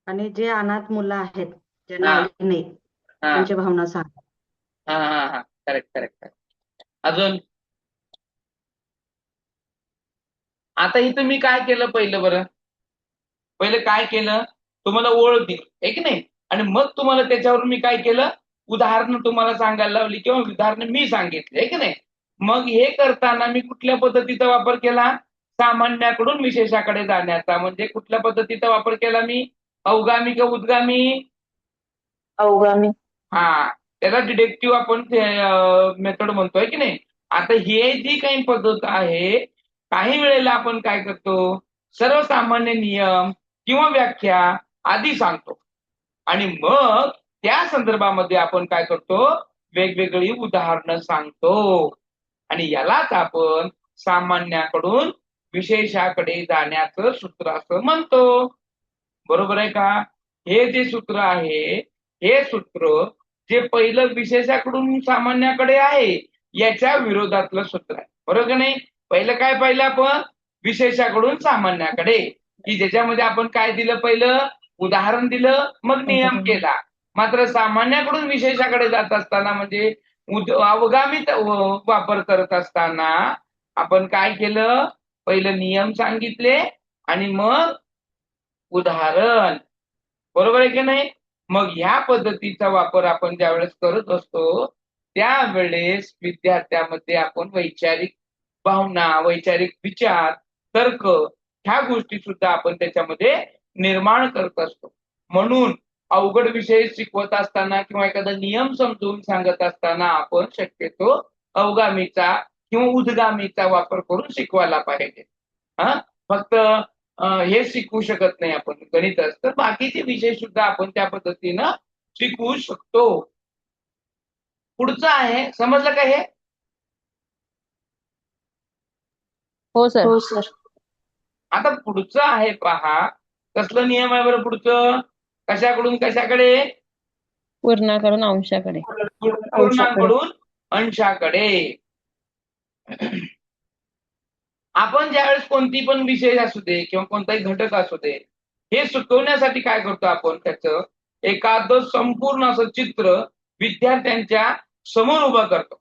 आणि जे अनाथ मुलं आहेत, ज्यांना हा. आई नाही, हा त्यांच्या भावना सांगा. हा हा हा करेक्ट करेक्ट. अजून आता इथं मी काय केलं पहिलं बरं, पहिलं काय केलं, तुम्हाला ओळख दिली आहे की नाही. आणि मग तुम्हाला त्याच्यावरून मी काय केलं, उदाहरणं तुम्हाला सांगायला लावली किंवा उदाहरणं मी सांगितले आहे की नाही. मग हे करताना मी कुठल्या पद्धतीचा वापर केला, सामान्याकडून विशेषाकडे जाण्याचा. म्हणजे कुठल्या पद्धतीचा वापर केला मी, अवगामी का उद्गामी. अवगामी. हा, त्याला डिडक्टिव्ह आपण मेथड म्हणतोय की नाही. आता हे जी काही पद्धत आहे, काही वेळेला आपण काय करतो, सर्वसामान्य नियम किंवा व्याख्या आधी सांगतो आणि मग त्या संदर्भामध्ये आपण काय करतो, वेगवेगळी उदाहरणं सांगतो आणि यालाच आपण सामान्याकडून विशेषाकडे जाण्याचं सूत्र असं म्हणतो. बरोबर आहे का. हे जे सूत्र आहे, हे सूत्र जे पहिलं विशेषाकडून सामान्याकडे आहे याच्या विरोधातलं सूत्र आहे. बरोबर का नाही. पहिलं काय पाहिलं आपण, विशेषाकडून सामान्याकडे, की ज्याच्यामध्ये आपण काय दिलं, पहिलं उदाहरण दिलं मग नियम केला. मात्र सामान्याकडून विशेषाकडे जात असताना म्हणजे अवगामी वापर करत असताना आपण काय केलं, पहिलं नियम सांगितले आणि मग उदाहरण. बरोबर आहे की नाही? मग ह्या पद्धतीचा वापर आपण ज्यावेळेस करत असतो त्यावेळेस विद्यार्थ्यामध्ये आपण वैचारिक भावना, वैचारिक विचार, तर्क ह्या गोष्टी सुद्धा आपण त्याच्यामध्ये निर्माण करत असतो. म्हणून अवघड विषय शिकवत असताना किंवा एखादा नियम समजून सांगत असताना आपण शक्यतो अवगामीचा किंवा उद्गामीचा वापर करून शिकवायला पाहिजे. फक्त हे शिकवू शकत नाही आपण गणित तर बाकीचे विषय सुद्धा आपण त्या पद्धतीनं शिकवू शकतो. पुढचं आहे, समजलं का हे? हो सर. हो सर. आता पुढचं आहे पहा, कसलं नियम आहे बरं पुढचं? कशाकडून कशाकडे? पूर्णाकडून अंशाकडे. पूर्णांकडून अंशाकडे. आपण ज्यावेळेस कोणती पण विषय असू दे किंवा कोणताही घटक असू दे, हे सुचवण्यासाठी काय करतो आपण, त्याचं एखादं संपूर्ण असं चित्र विद्यार्थ्यांच्या समोर उभं करतो.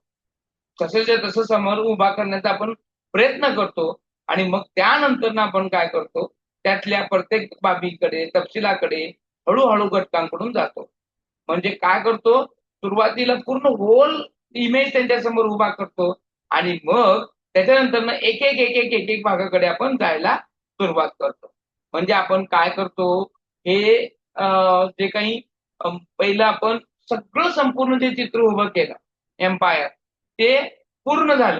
तसंच्या तसं समोर उभा करण्याचा आपण प्रयत्न करतो आणि मग त्यानंतर आपण काय करतो, त्यातल्या प्रत्येक बाबीकडे, तपशिलाकडे हळूहळू घटकांकडून जातो. म्हणजे काय करतो, सुरुवातीला पूर्ण होल इमेज त्यांच्या समोर उभा करतो आणि मग त्याच्यानंतर एक एक एक एक एक एक भागाकडे आपण जायला सुरुवात करतो. म्हणजे आपण काय करतो, हे जे काही पहिलं आपण सगळं संपूर्ण जे चित्र उभं केलं एम्पायर, ते पूर्ण झालं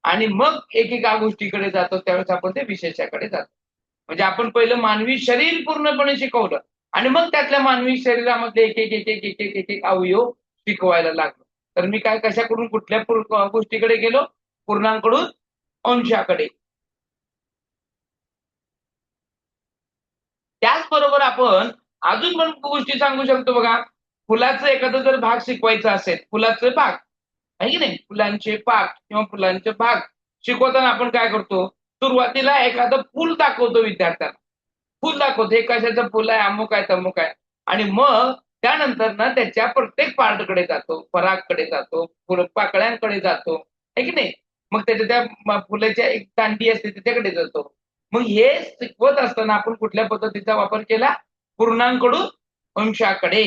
आणि मग एकेका गोष्टीकडे जातो, त्यावेळेस आपण ते विशेषाकडे जातो. म्हणजे आपण पहिलं मानवी शरीर पूर्णपणे शिकवलं आणि मग त्यातल्या मानवी शरीरामध्ये एक एक एक एक एक एक एक एक अवयव शिकवायला लागलो. तर मी काय कशाकडून कुठल्या गोष्टीकडे गेलो? पूर्णांकडून अंशाकडे. त्याचबरोबर आपण अजून पण गोष्टी सांगू शकतो बघा. फुलाचं एखादं जर भाग शिकवायचा असेल, फुलाचे भाग आहे की नाही, फुलांचे पाक किंवा फुलांचे भाग शिकवताना आपण काय करतो, सुरुवातीला एखादं फुल दाखवतो विद्यार्थ्यांना. फुल दाखवतो, हे कशाचं फुल आहे, अमुक आहे तमुक आहे. आणि मग त्यानंतर ना त्याच्या प्रत्येक पार्टकडे जातो, परागकडे जातो, पाकळ्यांकडे जातो, आहे की नाही. मग त्याच्या त्या फुलाच्या एक दांडी असते त्याच्याकडे जातो. मग हे शिकवत असताना आपण कुठल्या पद्धतीचा वापर केला? पूर्णांकडून अंशाकडे.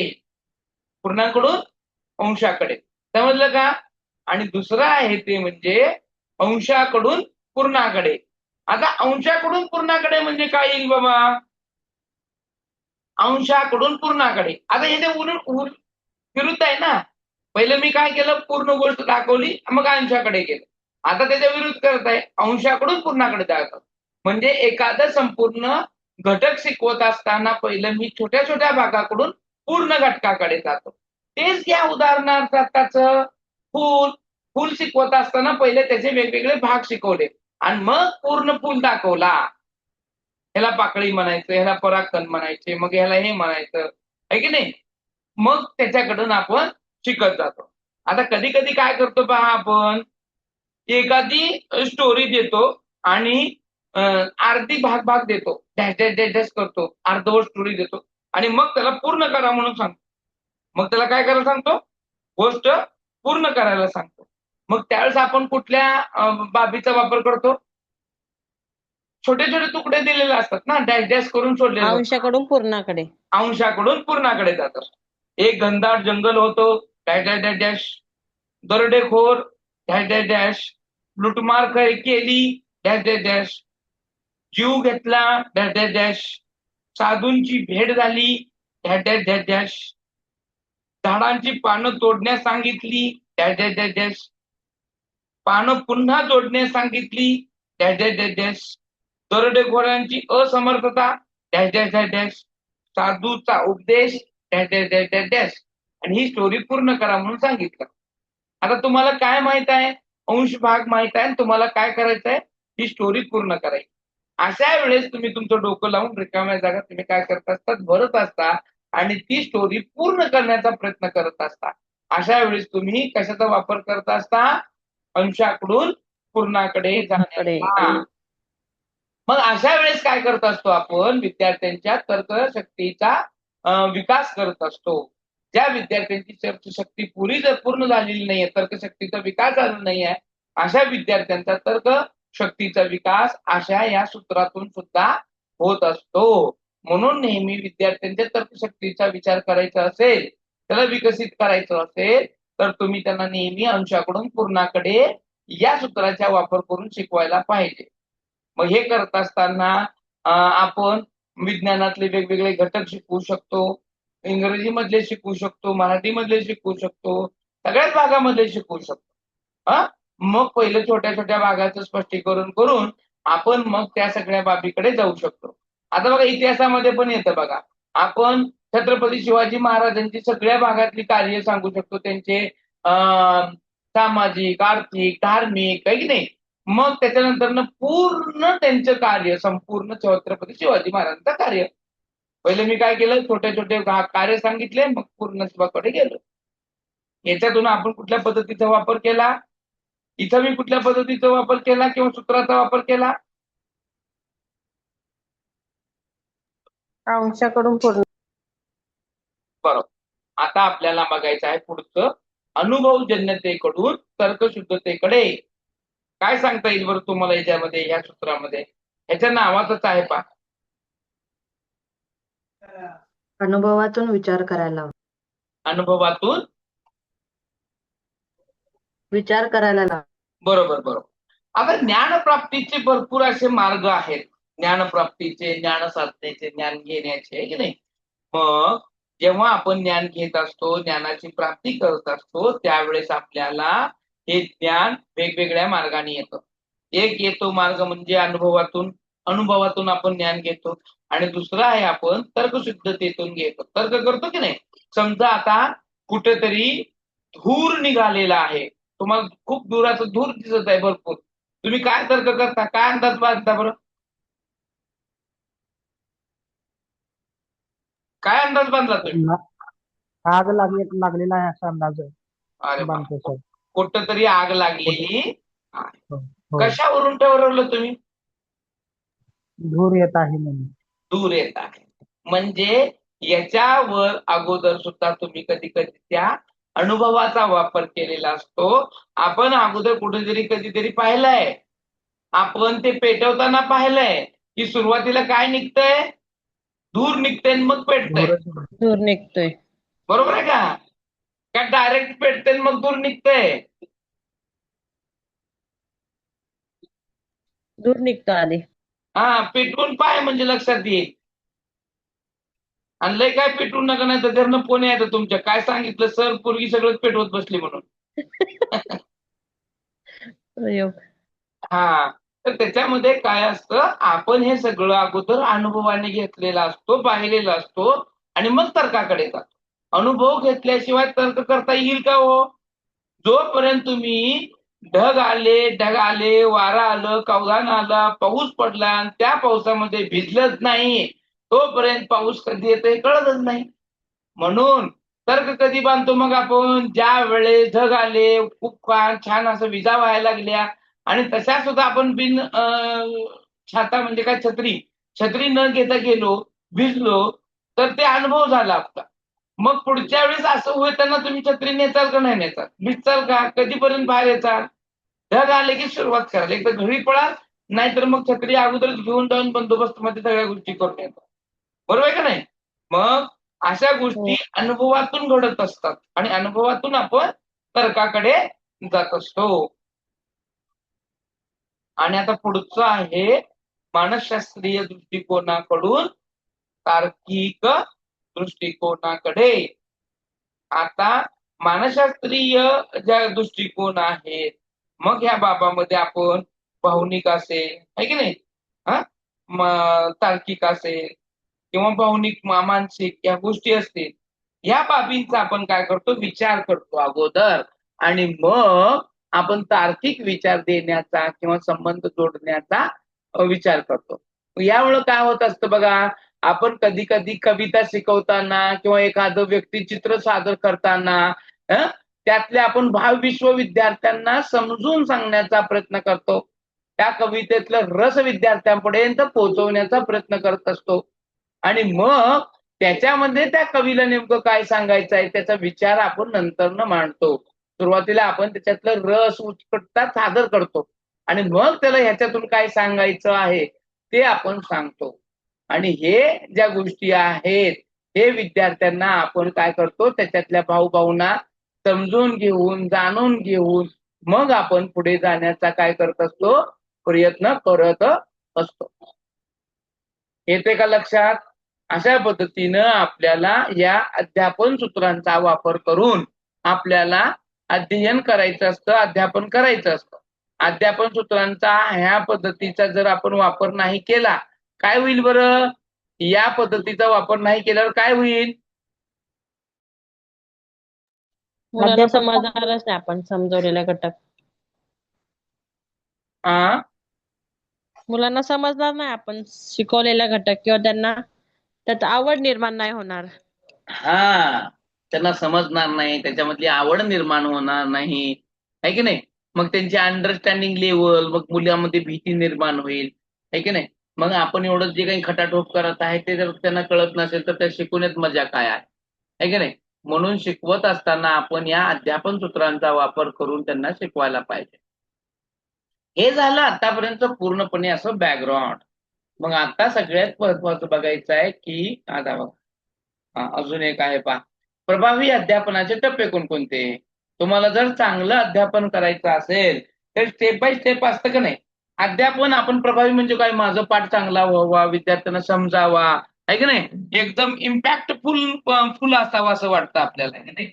पूर्णांकडून अंशाकडे. समजलं का? आणि दुसरं आहे ते म्हणजे अंशाकडून पूर्णाकडे. आता अंशाकडून पूर्णाकडे म्हणजे काय येईल बाबा? अंशाकडून पूर्णाकडे. आता हे ते विरुद्ध आहे ना. पहिलं मी काय केलं, पूर्ण गोष्ट दाखवली, मग अंशाकडे गेलं. आता त्याच्या विरुद्ध करत आहे, अंशाकडून पूर्णाकडे जायचं. म्हणजे एखादं संपूर्ण घटक शिकवत असताना पहिलं मी छोट्या छोट्या भागाकडून पूर्ण घटकाकडे जातो. तेच या उदाहरणार्थाचं फूल शिकवत असताना पहिले त्याचे वेगवेगळे भाग शिकवले आणि मग पूर्ण फूल दाखवला. ह्याला पाकळी म्हणायचं, ह्याला परागकण म्हणायचे, मग ह्याला हे म्हणायचं, आहे की नाही. मग त्याच्याकडून आपण शिकत जातो. आता कधी कधी काय करतो पहा, आपण एखादी स्टोरी देतो आणि अर्धी भाग देतो, डॅश डॅश डॅश डॅश करतो, अर्धवट स्टोरी देतो आणि मग त्याला पूर्ण करा म्हणून सांगतो. मग त्याला काय करायला सांगतो? गोष्ट पूर्ण करायला सांगतो. मग त्यावेळेस आपण कुठल्या बाबीचा वापर करतो? छोटे छोटे तुकडे दिलेले असतात ना, डॅश डॅश करून सोडलेले. अंशाकडून पूर्णाकडे. अंशाकडून पूर्णाकडे जातात. एक घनदाट जंगल होतो, डॅश डॅश डॅश डॅश. दरोडेखोर, डॅश डॅश डॅश. लुटमार केली, डॅश डॅश डॅश. जीव घेतला, डॅश डॅश डॅश. साधूंची भेट झाली, डॅश डॅश डॅश डॅश. झाडांची पानं तोडण्यास सांगितली, डॅश डॅश डॅश डॅश. पानं पुन्हा तोडण्यास सांगितली, डॅश डॅश डॅश डॅश. दरोडेखोरांची असमर्थता, डॅश डॅश डॅश डॅश. साधूचा उपदेश, dash dash dash dash dash. आणि ही स्टोरी पूर्ण करा म्हणून सांगितलं. आता तुम्हाला काय माहित आहे? अंश भाग माहित आहे, तुम्हाला काय करायचंय? ही स्टोरी पूर्ण करायची. अशा वेळेस तुम्ही तुमचं डोकं लावून रिकाम्या जागा तुम्ही काय करत असतात, भरत असता आणि ती स्टोरी पूर्ण करण्याचा प्रयत्न करत असता. अशा वेळेस तुम्ही कशाचा वापर करत असता? अंशाकडून पूर्णाकडे जाण्याचा. मग अशा वेळेस काय करत असतो आपण? विद्यार्थ्यांच्या तर्कशक्तीचा विकास करत असतो. ज्या विद्यार्थ्यांची तर्कशक्ती पूर्ण झालेली नाहीये, तर्कशक्तीचा विकास झाला नाहीये, अशा विद्यार्थ्यांचा तर्क शक्तीचा विकास अशा या सूत्रातून सुद्धा होत असतो. म्हणून नेहमी विद्यार्थ्यांच्या तर्कशक्तीचा विचार करायचा असेल, त्याला विकसित करायचं असेल, तर तुम्ही त्यांना नेहमी अंशाकडून पूर्णाकडे या सूत्राचा वापर करून शिकवायला पाहिजे. मग हे करत असताना आपण विज्ञानातले वेगवेगळे घटक शिकवू शकतो, इंग्रजी मधले शिकवू शकतो, मराठी मधले शिकवू शकतो, सगळ्याच भागामधले शिकवू शकतो. मग पहिलं छोट्या छोट्या भागाचं स्पष्टीकरण करून आपण मग त्या सगळ्या बाबीकडे जाऊ शकतो. आता बघा इतिहासामध्ये पण येतं बघा, आपण छत्रपती शिवाजी महाराजांची सगळ्या भागातली कार्य सांगू शकतो, त्यांचे सामाजिक, आर्थिक, धार्मिक, आहे की नाही. मग त्याच्यानंतर पूर्ण त्यांचं कार्य, संपूर्ण छत्रपती शिवाजी महाराजांचं कार्य, पहिले मी काय केलं, छोटे छोटे कार्य सांगितले, मग पूर्ण शिवाकडे गेलो. याच्यातून आपण कुठल्या पद्धतीचा वापर केला, इथं मी कुठल्या पद्धतीचा वापर केला किंवा सूत्राचा वापर केला, अंशाकडून पूर्ण. बरोबर. आता आपल्याला बघायचं आहे पुढचं, अनुभवजन्यतेकडून तर्कशुद्धतेकडे. काय सांगता येईल बरं तुम्हाला याच्यामध्ये, या सूत्रामध्ये? ह्याच्या नावातच आहे पा, अनुभवातून विचार करायला हवा. अनुभवातून विचार करायला लावा. बरोबर बरोबर. आता ज्ञानप्राप्तीचे भरपूर असे मार्ग आहेत, ज्ञानप्राप्तीचे, ज्ञान साधनेचे, ज्ञान घेण्याचे, आहे की नाही. मग जेव्हा आपण ज्ञान घेत असतो, ज्ञानाची प्राप्ती करत असतो, त्यावेळेस आपल्याला हे ज्ञान वेगवेगळ्या मार्गाने येतं. एक येतो मार्ग म्हणजे अनुभवातून आपण ज्ञान घेतो, आणि दुसरा आहे आपण तर्कशुद्धतेतून घेतो, तर्क करतो की नाही. समजा आता कुठेतरी धूर निघालेला आहे, तुम्हाला खूप दुराचं धूर दिसत आहे भरपूर, तुम्ही काय तर्क करता, काय अंदाज बांधता बरं, काय अंदाज बांधला तुम्ही? आग लागलेला आहे असा अंदाज आहे. अरे बांधतो सर. कुठं तरी आग लागलेली आहे. हो. कशावरून ठरवलं तुम्ही? धूर येत आहे म्हणून. दूर येत आहे म्हणजे याच्यावर अगोदर सुद्धा तुम्ही कधी कधी त्या अनुभवाचा वापर केलेला असतो. आपण अगोदर कुठेतरी कधीतरी पाहिलंय, आपण ते पेटवताना पाहिलंय की सुरुवातीला काय निघतंय, धूर निघतंय मग पेटतंय, दूर निघतोय. बरोबर आहे का? का डायरेक्ट पेटतंय मग दूर निघतंय? दूर निघतो आधी. पेटवून पाय म्हणजे लक्षात येईल. आणि लय काय पेटवून नका, नाही तर घरनं फोन यायचं तुमच्या, काय सांगितलं सर पूर्वी सगळं पेटवत बसली म्हणून. तर त्याच्यामध्ये काय असतं, आपण हे सगळं अगोदर अनुभवाने घेतलेला असतो, पाहिलेला असतो, आणि मग तर्काकडे जातो. अनुभव घेतल्याशिवाय तर्क करता येईल का हो? जोपर्यंत तुम्ही ढग आले, वारा आलं, कवदान आला, पाऊस पडला आणि त्या पावसामध्ये भिजलंच नाही, तोपर्यंत पाऊस कधी येतोय कळतच नाही. म्हणून तर्क कधी बांधतो मग आपण, ज्या वेळेस ढग आले, खूप छान असं विजा व्हायला लागल्या, आणि तशा सुद्धा आपण बिन छाता म्हणजे काय छत्री न घेता गेलो, भिजलो, तर ते अनुभव झाला आपला. मग पुढच्या वेळेस असं होताना तुम्ही छत्री नेचाल का नाही नेचाल, भिजचाल का, कधीपर्यंत बाहेर येचाल? ढग आले की सुरुवात कराल, एकदा घरी पळाल, नाहीतर मग छत्री अगोदरच घेऊन जाऊन बंदोबस्त मध्ये सगळ्या गोष्टी करून येतात. बरोबर आहे का नाही? मग अशा गोष्टी अनुभवातून घडत असतात, आणि अनुभवातून आपण तर्काकडे जात असतो. आणि आता पुढचं आहे मानसशास्त्रीय दृष्टिकोनाकडून तार्किक दृष्टिकोनाकडे. आता मानसशास्त्रीय ज्या दृष्टिकोन आहेत, मग ह्या बाबामध्ये आपण भावनिक असेल, आहे की नाही, तार्किक असेल किंवा भावनिक, मानसिक या गोष्टी असतील, या बाबींचा आपण काय करतो, विचार करतो अगोदर, आणि मग आपण तार्किक विचार देण्याचा किंवा संबंध जोडण्याचा विचार करतो. यामुळे काय होत असतं बघा, आपण कधी कधी कविता शिकवताना किंवा एखादं व्यक्तिचित्र सादर करताना त्यातले आपण भावविश्व विद्यार्थ्यांना समजून सांगण्याचा प्रयत्न करतो, त्या कवितेतलं रस विद्यार्थ्यांपर्यंत पोहोचवण्याचा प्रयत्न करत असतो, आणि मग त्याच्यामध्ये त्या कवीला नेमकं काय सांगायचं आहे त्याचा विचार आपण नंतर मांडतो. सुरुवातीला आपण त्याच्यातलं रस उत्कटता सादर करतो, आणि मग त्याला ह्याच्यातून काय सांगायचं आहे ते आपण सांगतो. आणि हे ज्या गोष्टी आहेत हे विद्यार्थ्यांना आपण काय करतो त्याच्यातल्या भावभावना समजून घेऊन जाणून घेऊन मग आपण पुढे जाण्याचा काय करत असतो प्रयत्न करत असतो. येते का लक्षात? अशा पद्धतीनं आपल्याला या अध्यापन सूत्रांचा वापर करून आपल्याला अध्ययन करायचं असतं, अध्यापन करायचं असतं. अध्यापन सूत्रांचा ह्या पद्धतीचा जर आपण वापर नाही केला काय होईल बरं? या पद्धतीचा वापर नाही केल्यावर काय होईल? मुलांना अध्यापन समजणारच नाही आपण समजवलेला घटक. मुलांना समजणार नाही आपण शिकवलेला घटक किंवा त्यांना त्यात आवड निर्माण नाही होणार. त्यांना समजणार नाही, त्याच्यामधली आवड निर्माण होणार नाही, आहे की नाही? मग त्यांची अंडरस्टँडिंग लेवल, मग मुलांमध्ये भीती निर्माण होईल, आहे की नाही? मग आपण एवढं जे काही खटाटोप करत आहे ते जर त्यांना कळत नसेल तर त्या शिकवण्यात मजा काय आहे की नाही? म्हणून शिकवत असताना आपण या अध्यापन सूत्रांचा वापर करून त्यांना शिकवायला पाहिजे. हे झालं आतापर्यंत पूर्णपणे असं बॅकग्राऊंड. मग आता सगळ्यात महत्वाचं बघायचं आहे की आता बघा अजून एक आहे पहा, प्रभावी अध्यापनाचे टप्पे कोणकोणते? तुम्हाला जर चांगलं अध्यापन करायचं असेल तर स्टेप बाय स्टेप असतं का नाही? अध्यापन आपण प्रभावी म्हणजे काय? माझं पाठ चांगला व्हावा, विद्यार्थ्यांना समजावा, आहे की नाही? एकदम इम्पॅक्टफुल असावं असं वाटतं आपल्याला, आहे की नाही?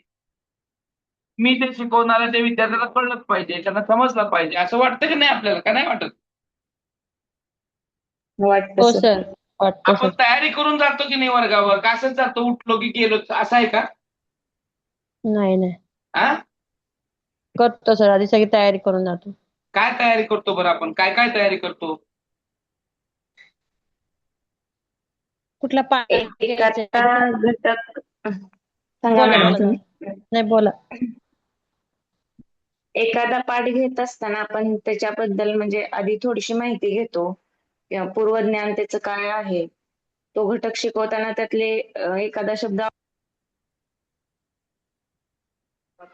मी ते शिकवणाऱ्या त्या विद्यार्थ्याला कळलंच पाहिजे, त्यांना समजलं पाहिजे असं वाटतं की नाही आपल्याला? का नाही वाटत? वाटतं हो सर. सर, वाटतं आपण सर. तयारी करून जातो की नाही वर्गावर? का असंच जातो उठलो की गेलो असं आहे का? नाही नाही, हा करतो सर, आधी सगळी तयारी करून जातो. काय तयारी करतो बरं आपण? काय काय तयारी करतो? कुठला पाठ घ्यायचा एखादा घटक सांगा बोला मॅडम बोला तुम्ही. नाही बोला. एखादा पाठ घेत असताना आपण त्याच्याबद्दल म्हणजे आधी थोडीशी माहिती घेतो किंवा पूर्वज्ञान त्याचं काय आहे, तो घटक शिकवताना त्यातले एखादा शब्द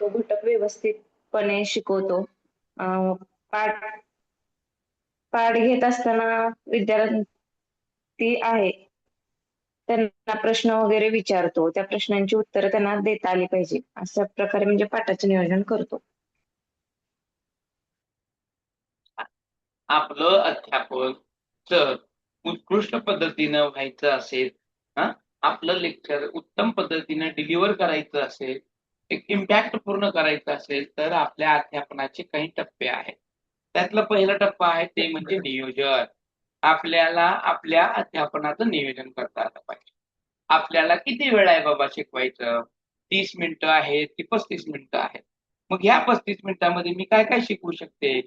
तो घटक व्यवस्थितपणे शिकवतो. पाठ पाठ घेत असताना विद्यार्थी आहे त्यांना प्रश्न वगैरे विचारतो, त्या प्रश्नांची उत्तरं त्यांना देता आली पाहिजे, अशा प्रकारे म्हणजे पाठाचे नियोजन करतो. आपलं अध्यापन जर उत्कृष्ट पद्धतीनं व्हायचं असेल, आपलं लेक्चर उत्तम पद्धतीने डिलिव्हर करायचं असेल, एक इम्पॅक्ट पूर्ण करायचं असेल तर आपल्या अध्यापनाचे काही टप्पे आहेत. त्यातला पहिला टप्पा आहे ते म्हणजे नियोजन. आपल्याला आपल्या अध्यापनाचं नियोजन करता आलं पाहिजे. आपल्याला किती वेळ आहे बाबा शिकवायचं? 30 मिनिटं आहेत की 35 मिनिटं आहेत? मग ह्या 35 मिनिटांमध्ये मी काय काय शिकवू शकते?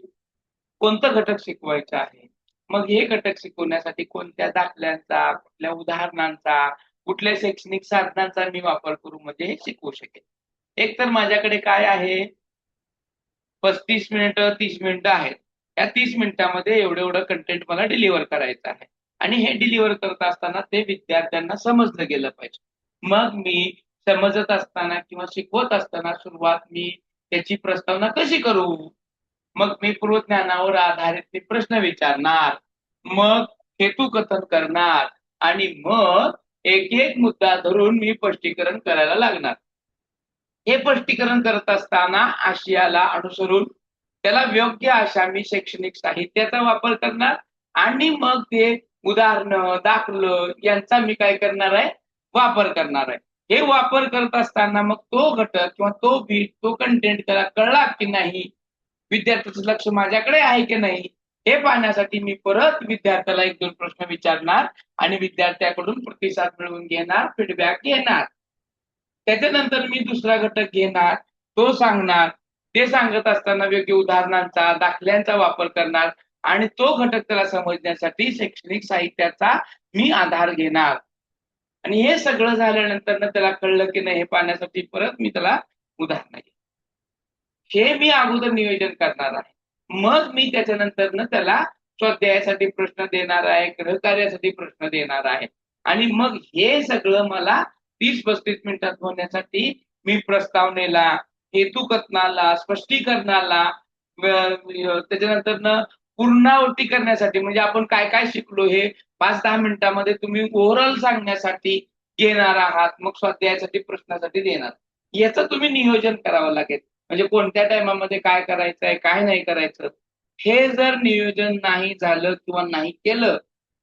कोणतं घटक शिकवायचं आहे? मग हे घटक शिकवण्यासाठी कोणत्या दाखल्यांचा, कुठल्या उदाहरणांचा, कुठल्या शैक्षणिक साधनांचा मी वापर करू म्हणजे हे शिकवू शकेल. एक तर माझ्याकडे काय आहे 35 मिनिटं 30 मिनिटं आहेत. या 30 मिनिटांमध्ये एवढं कंटेंट मला डिलिव्हर करायचं आहे आणि हे डिलिव्हर करत असताना ते विद्यार्थ्यांना समजलं गेलं पाहिजे. मग मी समजत असताना किंवा शिकवत असताना सुरुवात मी त्याची प्रस्तावना कशी करू? मग मी पूर्वज्ञानावर आधारित ते प्रश्न विचारणार, मग हेतुकथन करणार आणि मग एक एक मुद्दा धरून मी स्पष्टीकरण करायला लागणार. हे स्पष्टीकरण करत असताना आशयाला अनुसरून त्याला योग्य अशा मी शैक्षणिक साहित्याचा वापर करणार आणि मग ते उदाहरणं, दाखलं यांचा मी काय करणार आहे? वापर करणार आहे. हे वापर करत असताना मग तो घटक किंवा तो बीट, तो कंटेंट त्याला कळला की नाही, विद्यार्थ्याचं लक्ष माझ्याकडे आहे की नाही हे पाहण्यासाठी मी परत विद्यार्थ्याला 1-2 प्रश्न विचारणार आणि विद्यार्थ्याकडून प्रतिसाद मिळवून घेणार, फीडबॅक घेणार. त्याच्यानंतर मी दुसरा घटक घेणार, तो सांगणार. ते सांगत असताना योग्य उदाहरणांचा, दाखल्यांचा वापर करणार आणि तो घटक त्याला समजण्यासाठी शैक्षणिक साहित्याचा मी आधार घेणार. आणि हे सगळं झाल्यानंतर त्याला कळलं की नाही हे पाहण्यासाठी परत मी त्याला उदाहरण घेईन. हे मी अगोदर नियोजन करणार आहे. मग मी त्याच्यानंतर त्याला स्वाध्यायासाठी प्रश्न देणार आहे, गृहकार्यासाठी प्रश्न देणार आहे आणि मग हे सगळं मला 30-35 मिनिटात होण्यासाठी मी प्रस्तावनेला, हेतुकथनाला, स्पष्टीकरणाला, त्याच्यानंतर पूर्णावृत्ती करण्यासाठी म्हणजे आपण काय काय शिकलो हे 5-10 मिनिटांमध्ये तुम्ही ओव्हरऑल सांगण्यासाठी घेणार आहात, मग स्वाध्यायासाठी प्रश्नासाठी देणार. याचं तुम्ही नियोजन करावं लागेल. म्हणजे कोणत्या टायमामध्ये काय करायचंय, काय नाही करायचं, हे जर नियोजन नाही झालं किंवा नाही केलं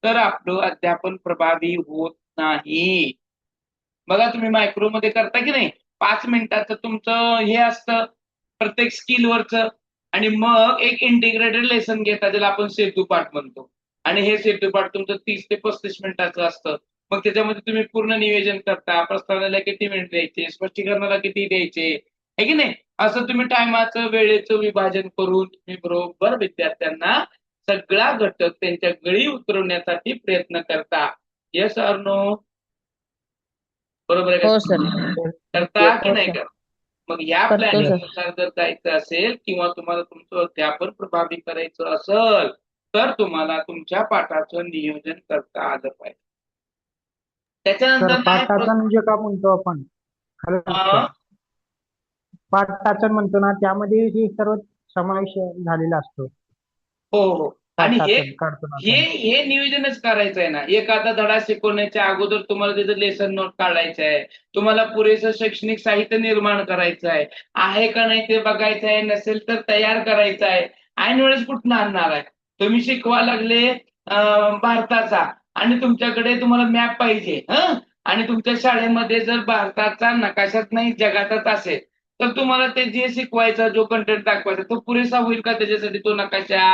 तर आपलं अध्यापन प्रभावी होत नाही. बघा तुम्ही मायक्रोमध्ये करता की नाही, 5 मिनिटाचं तुमचं हे असतं प्रत्येक स्किलवरचं, आणि मग एक इंटिग्रेटेड लेसन घेता ज्याला आपण सेतूपाठ म्हणतो, आणि हे सेतूपाठ तुमचं 30 ते 35 मिनिटाचं असतं. मग त्याच्यामध्ये तुम्ही पूर्ण नियोजन करता, प्रस्तावनेला किती मिनिट द्यायचे, स्पष्टीकरणाला किती द्यायचे, आहे की नाही, असं तुम्ही टायमाचं वेळेचं विभाजन करून तुम्ही बरोबर विद्यार्थ्यांना सगळा घटक त्यांच्या गळी उतरवण्यासाठी प्रयत्न करता. Yes or no? बरोबर आहे हो का? सर. करता की हो नाही सर. करत? मग या करतो प्लॅनिंग सर. नुसार जर जायचं असेल किंवा तुम्हाला तुमचं अध्यापन प्रभावी करायचं असेल तर तुम्हाला तुमच्या पाठाचं नियोजन करता आलं पाहिजे. सर त्याच्यानंतर पाठाचा म्हणजे का म्हणतो आपण खरं अं, पाठाचं म्हणतो ना त्यामध्ये हे सर्व समावेश झालेला असतो. हो हो. आणि हे पाठाचं काढतो ना हे आपण. हे नियोजनच करायचं आहे ना. एखादा धडा शिकवण्याच्या अगोदर तुम्हाला त्याचं लेसन नोट काढायचं आहे, तुम्हाला पुरेसं शैक्षणिक साहित्य निर्माण करायचं आहे का नाही ते बघायचं आहे, नसेल तर तयार करायचं आहे. ऐन वेळेस कुठून आणणार आहे? तुम्ही शिकवा लागले भारताचा आणि तुमच्याकडे तुम्हाला मॅप पाहिजे आणि तुमच्या शाळेमध्ये जर भारताचा नकाशाच नाही जगाचाच असेल तर तुम्हाला ते जे शिकवायचा जो कंटेंट दाखवायचा तो पुरेसा होईल का? त्याच्यासाठी तो नकाशा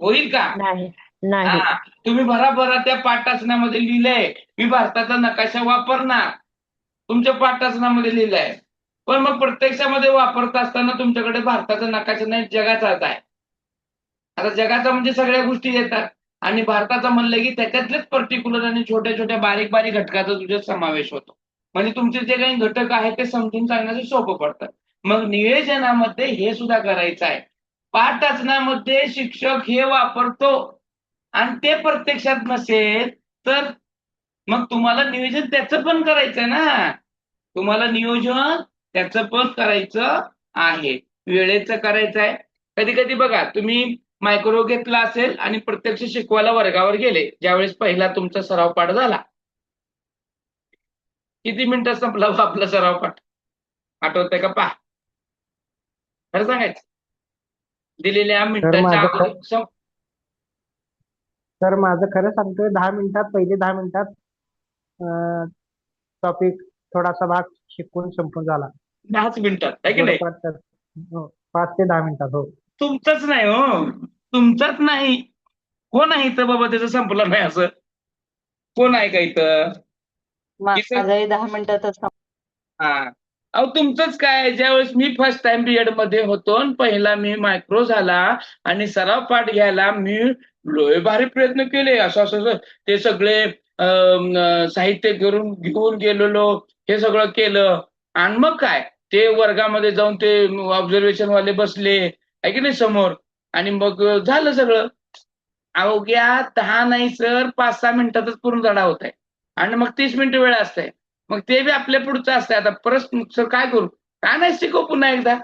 होईल का? नाही. नाही. हा, तुम्ही भराभरा त्या पाठवाचनामध्ये लिहिलंय मी भारताचा नकाशा वापरणार, तुमच्या पाठवाचनामध्ये लिहिलंय, पण मग प्रत्यक्षामध्ये वापरत असताना तुमच्याकडे भारताचा नकाशा नाही जगाचाच आहे. आता जगाचा म्हणजे सगळ्या गोष्टी येतात आणि भारताचा म्हणलं की त्याच्यातलेच पर्टिक्युलर आणि छोट्या छोट्या बारीक बारीक घटकाचा तुझ्यात समावेश होतो. म्हणजे तुमचे जे काही घटक आहेत ते समजून सांगण्याचं सोपं पडतं. मग नियोजनामध्ये हे सुद्धा करायचं आहे. पाठवाचनामध्ये शिक्षक हे वापरतो आणि ते प्रत्यक्षात नसेल तर मग तुम्हाला नियोजन त्याचं पण करायचंय ना. तुम्हाला नियोजन त्याचं पण करायचं आहे, वेळेचं करायचं आहे. कधी कधी बघा तुम्ही मायक्रो घेतला असेल आणि प्रत्यक्ष शिकवायला वर्गावर गेले, ज्यावेळेस पहिला तुमचा सराव पाठ झाला, किती मिनिटात संपला हो आपला सराव पाठ? आठवतंय का? पहा, खरं सांगायचं, दिलेल्या मिनिटाच्या माझं अगोदर तर माझं खरं सांगतोय 10 मिनिटात पहिले 10 मिनिटात टॉपिक थोडासा भाग शिकून संपून झाला. 10च मिनिटात, आहे की नाही? थोडंफार तर 5 ते 10 मिनिटात. हो. तुमचंच नाही हो, तुमचंच नाही. कोण आहे इथं बाबा त्याचं संपलं नाही असं? कोण आहे का इथं? माझाही 10 मिनिटातच हा, अहो तुमचंच काय, ज्यावेळेस मी फर्स्ट टाइम बीएड मध्ये होतो आणि पहिला मी मायक्रो झाला आणि सराव पाठ घ्यायला मी लय भारी प्रयत्न केले, असं ते सगळे साहित्य घेऊन गेलेलो, हे सगळं केलं, आणि मग काय ते वर्गामध्ये जाऊन ते ऑब्झर्वेशन वाले बसले आहे की नाही समोर, आणि मग झालं सगळं. अवघ्या 10 नाही सर 5-6 मिनिटातच पूर्ण धडा होत आहे आणि मग 30 मिनिटं वेळ असते. मग ते बी आपल्या पुढचं असतंय. आता परत सर काय करू, काय नाही शिकव पुन्हा एकदा,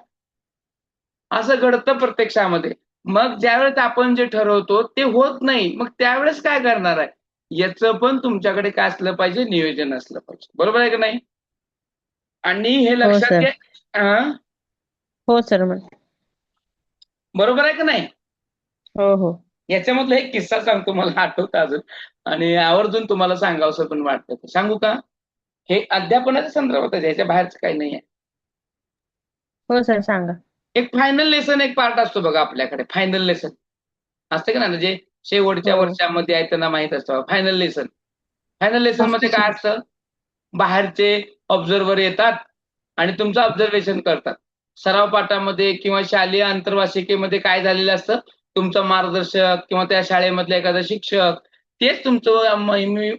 असं घडतं प्रत्यक्षामध्ये. मग ज्यावेळेस आपण जे ठरवतो ते होत नाही, मग त्यावेळेस काय करणार आहे, याचं पण तुमच्याकडे काय असलं पाहिजे, नियोजन असलं पाहिजे. बरोबर आहे की नाही? आणि हे हो लक्षात सर. घ्या. हो सर. मग बरोबर आहे की नाही? हो हो. याच्यामधला एक किस्सा सांगतो, मला आठवतं अजून, आणि आवर्जून तुम्हाला सांगावंसं पण वाटतं. सांगू का? हे अध्यापनाच्या संदर्भात आहे, याच्या बाहेरचं काही नाही आहे. हो सर सांगा. एक फायनल लेसन एक पार्ट असतो बघा आपल्याकडे, फायनल लेसन असते का ना, म्हणजे शेवटच्या हो. वर्षामध्ये आहे त्यांना माहित असतं फायनल लेसन. फायनल लेसन असतं मध्ये काय असतं, बाहेरचे ऑब्झर्वर येतात आणि तुमचं ऑब्झर्वेशन करतात. सराव पाठामध्ये किंवा शालेय आंतरवासिकेमध्ये काय झालेलं असतं, तुमचा मार्गदर्शक किंवा त्या शाळेमधला एखादा शिक्षक तेच तुमचं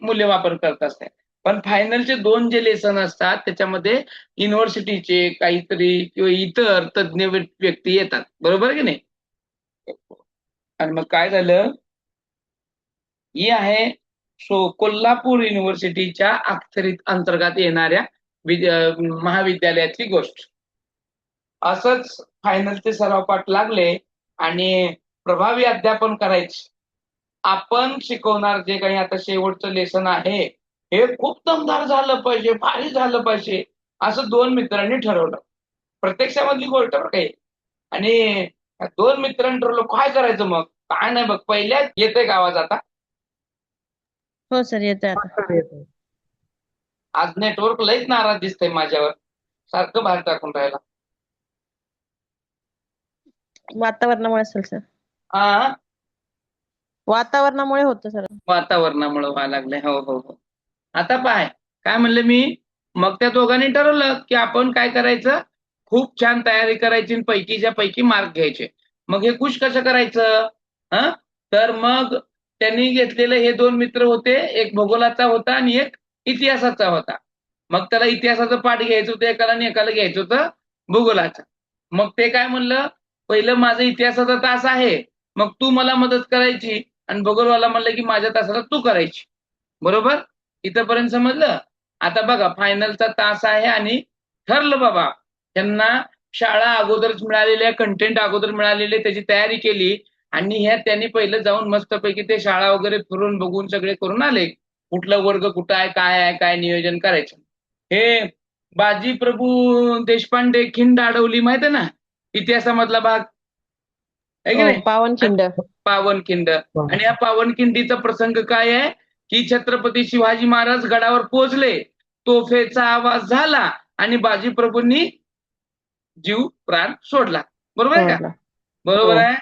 मूल्यमापन करत असतात. पण फायनलचे 2 जे लेसन असतात त्याच्यामध्ये युनिव्हर्सिटीचे काहीतरी किंवा इतर तज्ज्ञ व्यक्ती येतात. बरोबर की नाही? आणि मग काय झालं, ही आहे कोल्हापूर युनिव्हर्सिटीच्या अंतर्गत येणाऱ्या महाविद्यालयातली गोष्ट. असंच फायनलचे सराव पाठ लागले आणि प्रभावी अध्यापन करायचे. आपण शिकवणार जे काही आता शेवटचं लेसन आहे हे खूप दमदार झालं पाहिजे, भारी झालं पाहिजे, असं 2 मित्रांनी ठरवलं. प्रत्यक्षामधली गोष्ट बरं काही. आणि 2 मित्रांनी ठरवलं काय करायचं मग. काय नाही बघ, पहिल्याच येतंय का आवाज आता? हो सर, येतोय आता. येतोय. आज नेटवर्क लईच नाराज दिसतंय माझ्यावर, सारखं बाहेर टाकून राहिला. वातावरणामुळे असेल सर. हा, वातावरणामुळे होतं सर. वातावरणामुळे व्हायला लागलंय. हो हो हो. आता काय म्हणले मी, मग त्या दोघांनी ठरवलं की आपण काय करायचं, खूप छान तयारी करायची आणि पैकीच्या पैकी मार्क घ्यायचे. मग हे खुश कसं करायचं? तर मग त्यांनी घेतलेले हे 2 मित्र होते, एक भूगोलाचा होता आणि एक इतिहासाचा होता. मग त्याला इतिहासाचं पाठ घ्यायचं होतं एकाला आणि एकाला घ्यायचं होतं भूगोलाचं. मग ते काय म्हणलं, पहिलं माझं इतिहासाचा तास आहे, मग तू मला मदत करायची आणि भूगोलवाला म्हणलं की माझ्या तासाला तू करायची. बरोबर? इथंपर्यंत समजलं? आता बघा, फायनलचा तास आहे आणि ठरलं बाबा, त्यांना शाळा अगोदरच मिळालेल्या, कंटेंट अगोदर मिळालेले, त्याची तयारी केली आणि त्यांनी पहिलं जाऊन मस्तपैकी ते शाळा वगैरे फिरून बघून सगळे करून आले. कुठला वर्ग कुठं आहे, काय नियोजन करायचं. हे बाजी प्रभू देशपांडे खिंड अडवली माहिती आहे ना, इतिहासामधला भाग आहे की हो, नाही? पावनखिंड. पावनखिंड. आणि या पावनखिंडीचा प्रसंग काय आहे की छत्रपती शिवाजी महाराज गडावर पोहोचले, तोफेचा आवाज झाला आणि बाजीप्रभूंनी जीव प्राण सोडला. बरोबर आहे का? सोडला. बरोबर हो. आहे.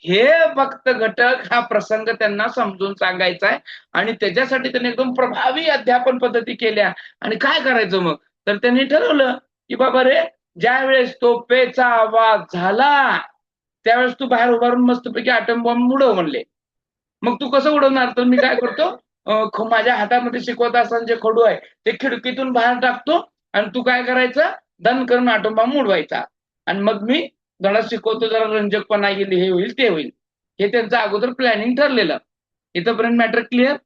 हे फक्त घटक हा प्रसंग त्यांना समजून सांगायचा आहे आणि त्याच्यासाठी त्यांनी एकदम प्रभावी अध्यापन पद्धती केल्या. आणि काय करायचं मग, तर त्यांनी ठरवलं की बाबा रे, ज्या वेळेस तोफेचा आवाज झाला त्यावेळेस तू बाहेर उभारून मस्तपैकी ॲटम बॉम्ब उडव म्हणले. मग तू कसं उडवणार? तर मी काय करतो, माझ्या हातामध्ये शिकवत असताना जे खडू आहे ते खिडकीतून बाहेर टाकतो आणि तू काय करायचं, दन करून ॲटम बॉम्ब उडवायचा. आणि मग मी धडा शिकवतो, जरा रंजकपणा येईल, हे होईल ते होईल. हे त्यांचं अगोदर प्लॅनिंग ठरलेलं. इथंपर्यंत मॅटर क्लिअर?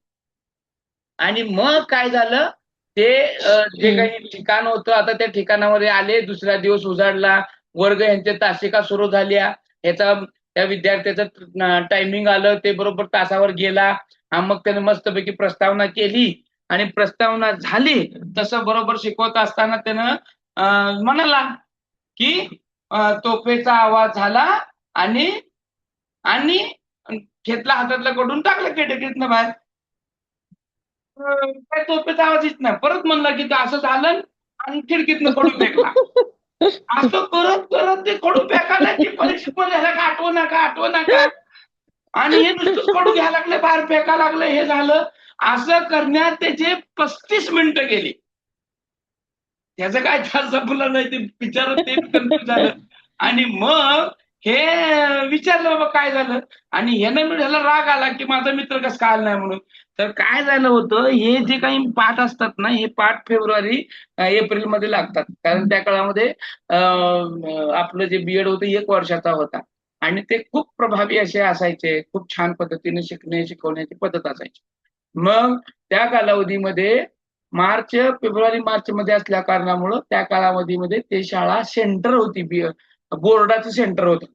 आणि मग काय झालं, ते जे काही ठिकाण होतं आता त्या ठिकाणावर आले. दुसरा दिवस उजाडला, वर्ग यांच्या तासिका सुरू झाल्या. त्या विद्यार्थ्याचं टायमिंग आलं, ते बरोबर तासावर गेला. मग त्याने मस्तपैकी प्रस्तावना केली आणि प्रस्तावना झाली तसं बरोबर शिकवत असताना त्यानं म्हणाला की तोफेचा आवाज झाला आणि आणि घेतला हातातला कडून टाकला खिडकीतनं बाहेर. काय तोफेचा आवाज येत नाही. परत म्हणला की असं झालं आणि खिडकीतनं खडू फेकला. असं करत करत ते खडू फेकायला की परीक्षेमध्ये आठवू नका आणि हे नुसतं खडू घ्यायला लागले, बाहेर फेकायला लागले. हे झालं. असं करण्यात त्याचे 35 मिनिटं गेली. त्याचं काय संपलं नाही, ते बिचारं ते कन्फ्युज झालं. आणि मग हे विचारलं बाबा काय झालं, आणि ह्याला राग आला की माझा मित्र कसं काय आला नाही म्हणून. तर काय झालं होतं, हे जे काही पाठ असतात ना, हे पाठ फेब्रुवारी एप्रिलमध्ये लागतात. कारण त्या काळामध्ये आपलं जे बीएड होतं 1 वर्षाचा होता आणि ते खूप प्रभावी असे असायचे. खूप छान पद्धतीने शिकवण्याची पद्धत असायची. मग त्या कालावधीमध्ये फेब्रुवारी मार्च मध्ये असल्या कारणामुळं त्या कालावधीमध्ये ते शाळा सेंटर होती, बोर्डाचं सेंटर होतं.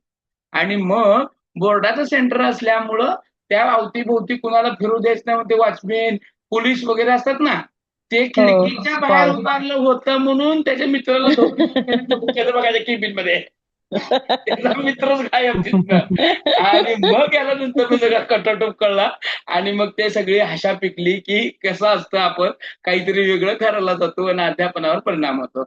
आणि मग बोर्डाचं सेंटर असल्यामुळं त्या अवतीभोवती कुणाला फिरू द्यायचं नाही, ते वॉचमॅन पोलीस वगैरे असतात ना, ते खिडकीच्या बाहेर उभारलं होतं म्हणून त्याच्या मित्राला धोरण बघायच्या केबिन मध्ये. त्याचा मित्रच गायब तिथनं. आणि मग याला नंतर सगळा कटाटोप कळला आणि मग ते सगळी हशा पिकली की कसं असतं, आपण काहीतरी वेगळं करायला जातो आणि अध्यापनावर परिणाम होतो.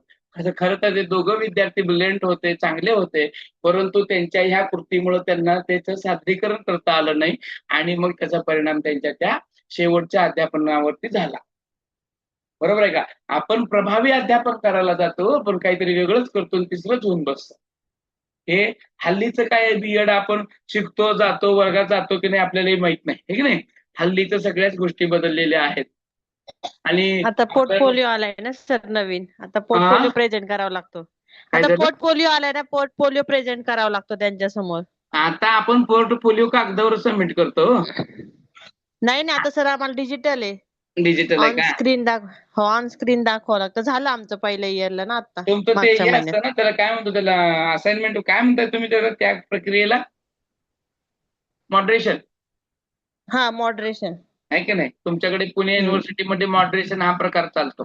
खरं तर ते दोघं विद्यार्थी ब्रिलियंट होते, चांगले होते, परंतु त्यांच्या ह्या कृतीमुळे त्यांना त्याचं सादरीकरण करता आलं नाही आणि मग त्याचा परिणाम त्यांच्या त्या शेवटच्या अध्यापनावरती झाला. बरोबर आहे का? आपण प्रभावी अध्यापन करायला जातो पण काहीतरी वेगळंच करतो आणि तिसरंच होऊन बसतं. हे हल्लीचं काय बीएड आपण शिकतो, जातो, वर्गात जातो की नाही आपल्यालाही माहित नाही, हे की नाही. हल्लीचं सगळ्याच गोष्टी बदललेल्या आहेत. आणि आता पोर्टफोलिओ आलाय ना सर नवीन, आता पोर्टफोलिओ प्रेझेंट करावा लागतो. काय आता झालं? पोर्टफोलिओ आलाय ना, पोर्टफोलिओ प्रेझेंट करावा लागतो त्यांच्या समोर. आता आपण पोर्टफोलिओ कागदावर सबमिट करतो. नाही आता सर आम्हाला डिजिटल आहे. डिजिटल आहे ऑन का? स्क्रीन हो, ऑन स्क्रीन दाखवावं लागतं. झालं आमचं पहिल्या इयरला ना आता, तुमचं ते मागच्या हे महिन्यात. असतं ना, त्याला काय म्हणतो, त्याला असाइनमेंट काय म्हणताय तुम्ही त्याला, त्या प्रक्रियेला मॉडरेशन हा, मॉडरेशन. आहे की नाही? तुमच्याकडे पुणे हम्म. युनिव्हर्सिटीमध्ये मॉडरेशन हा प्रकार चालतो.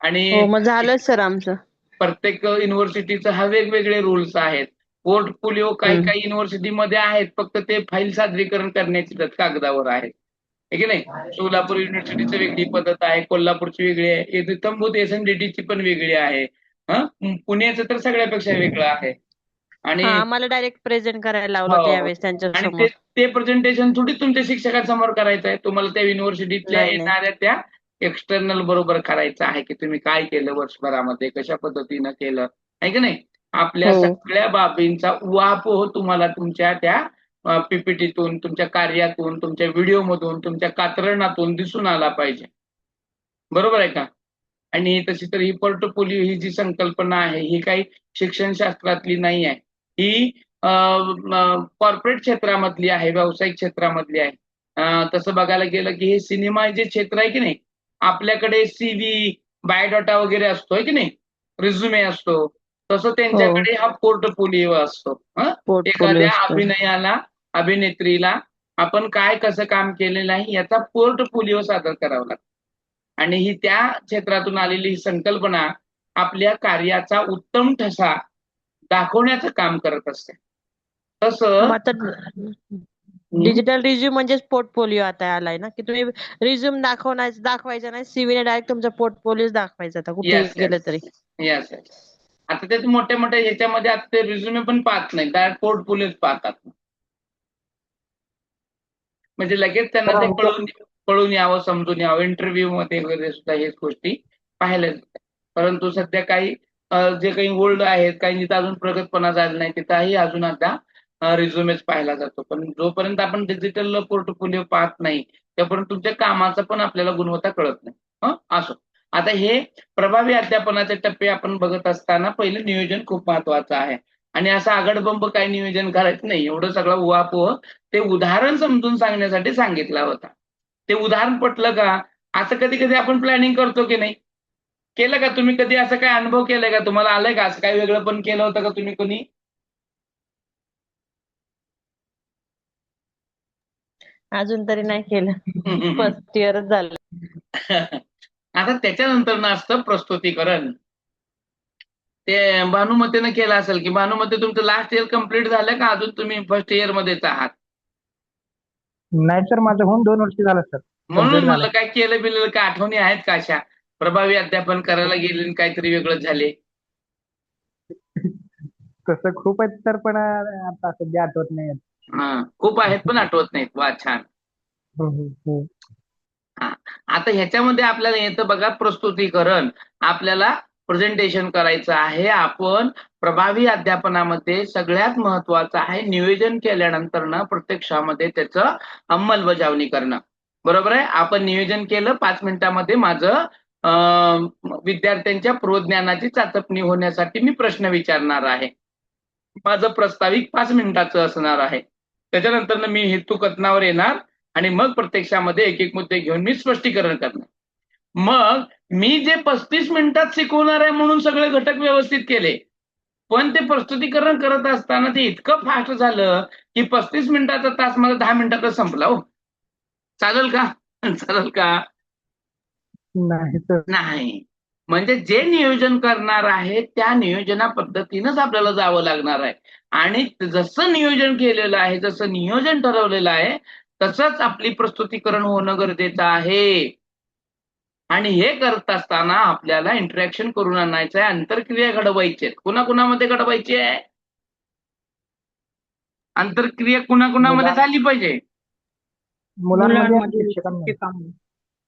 आणि हो, मग झालं सर आमचं. प्रत्येक युनिव्हर्सिटीचा हा वेगवेगळे रूल्स आहेत. पोर्टफोलिओ काही हम्म. काही युनिव्हर्सिटीमध्ये आहेत, फक्त ते फाईल सादरीकरण करण्याची कागदावर आहेत, है की नाही? सोलापूर युनिव्हर्सिटीची वेगळी पद्धत आहे, कोल्हापूरची वेगळी आहे, इथंभूत SNDT पण वेगळी आहे. पुण्याचं तर सगळ्यापेक्षा वेगळं आहे. हा, आणि आम्हाला डायरेक्ट प्रेझेंट करायला लावलं होतं हो, यावेळेस त्यांच्या आणि समोर. ते प्रेझेंटेशन थोडी तुमच्या शिक्षकांसमोर करायचं आहे, तुम्हाला त्या युनिव्हर्सिटीतल्या नाही, नाही. येणाऱ्या त्या एक्सटर्नल बरोबर करायचं आहे, की तुम्ही काय केलं वर्षभरामध्ये, कशा पद्धतीनं केलं, आहे की नाही? आपल्या हो. सगळ्या बाबींचा उहापोह तुम्हाला तुमच्या त्या PPTतून, तुमच्या कार्यातून, तुमच्या व्हिडिओमधून, तुमच्या कात्रणातून दिसून आला पाहिजे. बरोबर आहे का? आणि तशी तर ही पोर्टफोलिओ ही जी संकल्पना आहे, ही काही शिक्षणशास्त्रातली नाही आहे. ही कॉर्पोरेट क्षेत्रामधली आहे, व्यावसायिक क्षेत्रामधली आहे. तसं बघायला गेलं की हे सिनेमा जे क्षेत्र आहे की नाही, आपल्याकडे CV, बायोडाटा वगैरे असतो, आहे की नाही, रिझ्युमे असतो, तसं त्यांच्याकडे हा पोर्टफोलिओ असतो. पोर्टफोलिओ एखाद्या असतो. अभिनेत्रीला आपण काय कसं काम केलेलं आहे याचा पोर्टफोलिओ सादर करावा लागतो. आणि ही त्या क्षेत्रातून आलेली ही संकल्पना आपल्या कार्याचा उत्तम ठसा दाखवण्याचं काम करत असते. तसं मग आता डिजिटल रिझ्यूम म्हणजेच पोर्टफोलिओ आता आलाय ना, की तुम्ही रिझ्यूम दाखवायचा नाही, सीव्हीने डायरेक्ट तुमचा पोर्टफोलिओ दाखवायचा आता कुठेही येस गेलं येस तरी. Yes yes. आता ते मोठ्या मोठ्या ह्याच्यामध्ये आता ते रिझ्युमे पण पाहत नाही, डायरेक्ट पोर्टफोलिओच पाहतात. म्हणजे लगेच त्यांना तर ते आमच्या कळून यावं, समजून यावं. इंटरव्ह्यू मध्ये वगैरे सुद्धा हेच गोष्टी पाहायला जातात. परंतु सध्या काही जे काही ओल्ड आहेत, काही जिथं अजून प्रगतपणा झाला नाही, तिथंही अजून आता रिझ्युमेच पाहायला जातो. पण जोपर्यंत आपण डिजिटल पोर्टफोलिओ पाहत नाही, तोपर्यंत तुमच्या कामाचा पण आपल्याला गुणवत्ता कळत नाही. असो, आता हे प्रभावी अध्यापनाचे टप्पे आपण बघत असताना पहिलं नियोजन खूप महत्वाचं आहे. आणि असं आगडबंब काही नियोजन करायचं नाही, एवढं सगळं उहापोह ते उदाहरण समजून सांगण्यासाठी सांगितला होता. ते उदाहरण पटलं का? असं कधी कधी आपण प्लॅनिंग करतो की नाही? केलं का तुम्ही कधी? असं काय अनुभव केलाय का? तुम्हाला आलंय का असं काही वेगळं पण केलं होतं का तुम्ही कोणी? अजून तरी नाही केलं. फर्स्ट इयरच झालं. आता त्याच्यानंतर असतं प्रस्तुतीकरण. ते भानुमतीनं केलं असेल की, भानुमती तुमचं लास्ट इयर कम्प्लीट झालं का अजून तुम्ही फर्स्ट इयर मध्येच आहात? नाही सर, माझं होऊन 2 वर्ष झालं सर. म्हणून कंप्लीट म्हणलं झालं. काय केलं बिलं का, आठवणी आहेत का अशा? प्रभावी अध्यापन करायला गेले आणि काहीतरी वेगळंच झाले. तसं खूप आहेत सर, पण आता सध्या आठवत नाही. खूप आहेत पण आठवत नाहीत. वा, छान. हो. आता ह्याच्यामध्ये आपल्याला येतं बघा प्रस्तुतीकरण. आपल्याला प्रेझेंटेशन करायचं आहे. आपण प्रभावी अध्यापनामध्ये सगळ्यात महत्वाचं आहे नियोजन केल्यानंतर ना प्रत्यक्षामध्ये त्याचं अंमलबजावणी करणं. बरोबर आहे? आपण नियोजन केलं, 5 मिनिटामध्ये माझं विद्यार्थ्यांच्या पूर्वज्ञानाची चाचपणी होण्यासाठी मी प्रश्न विचारणार आहे. माझं प्रास्ताविक 5 मिनिटाचं असणार आहे. त्याच्यानंतर मी हेतू कथनावर येणार आणि मग प्रत्यक्षामध्ये एक एक मुद्दे घेऊन मी स्पष्टीकरण करणार. मग मी जे 35 मिनिटात शिकवणार आहे म्हणून सगळे घटक व्यवस्थित केले, पण ते प्रस्तुतीकरण करत असताना ते इतकं फास्ट झालं की 35 मिनिटाचा तास मला 10 मिनिटातच संपला. हो, चालेल का? चालेल का? नाही सर. नाही. म्हणजे जे नियोजन करणार आहे त्या नियोजना पद्धतीनंच आपल्याला जावं लागणार आहे. आणि जसं नियोजन केलेलं आहे, जसं नियोजन ठरवलेलं आहे, तसंच आपली प्रस्तुतीकरण होणं गरजेचं आहे. आणि हे करत असताना आपल्याला इंटरॅक्शन करून आणायचं आहे, आंतरक्रिया घडवायची आहेत. कुणाकुणामध्ये घडवायची आहे? आंतरक्रिया कुणाकुणामध्ये झाली पाहिजे? मुलांमध्ये आणि शिक्षकांमध्ये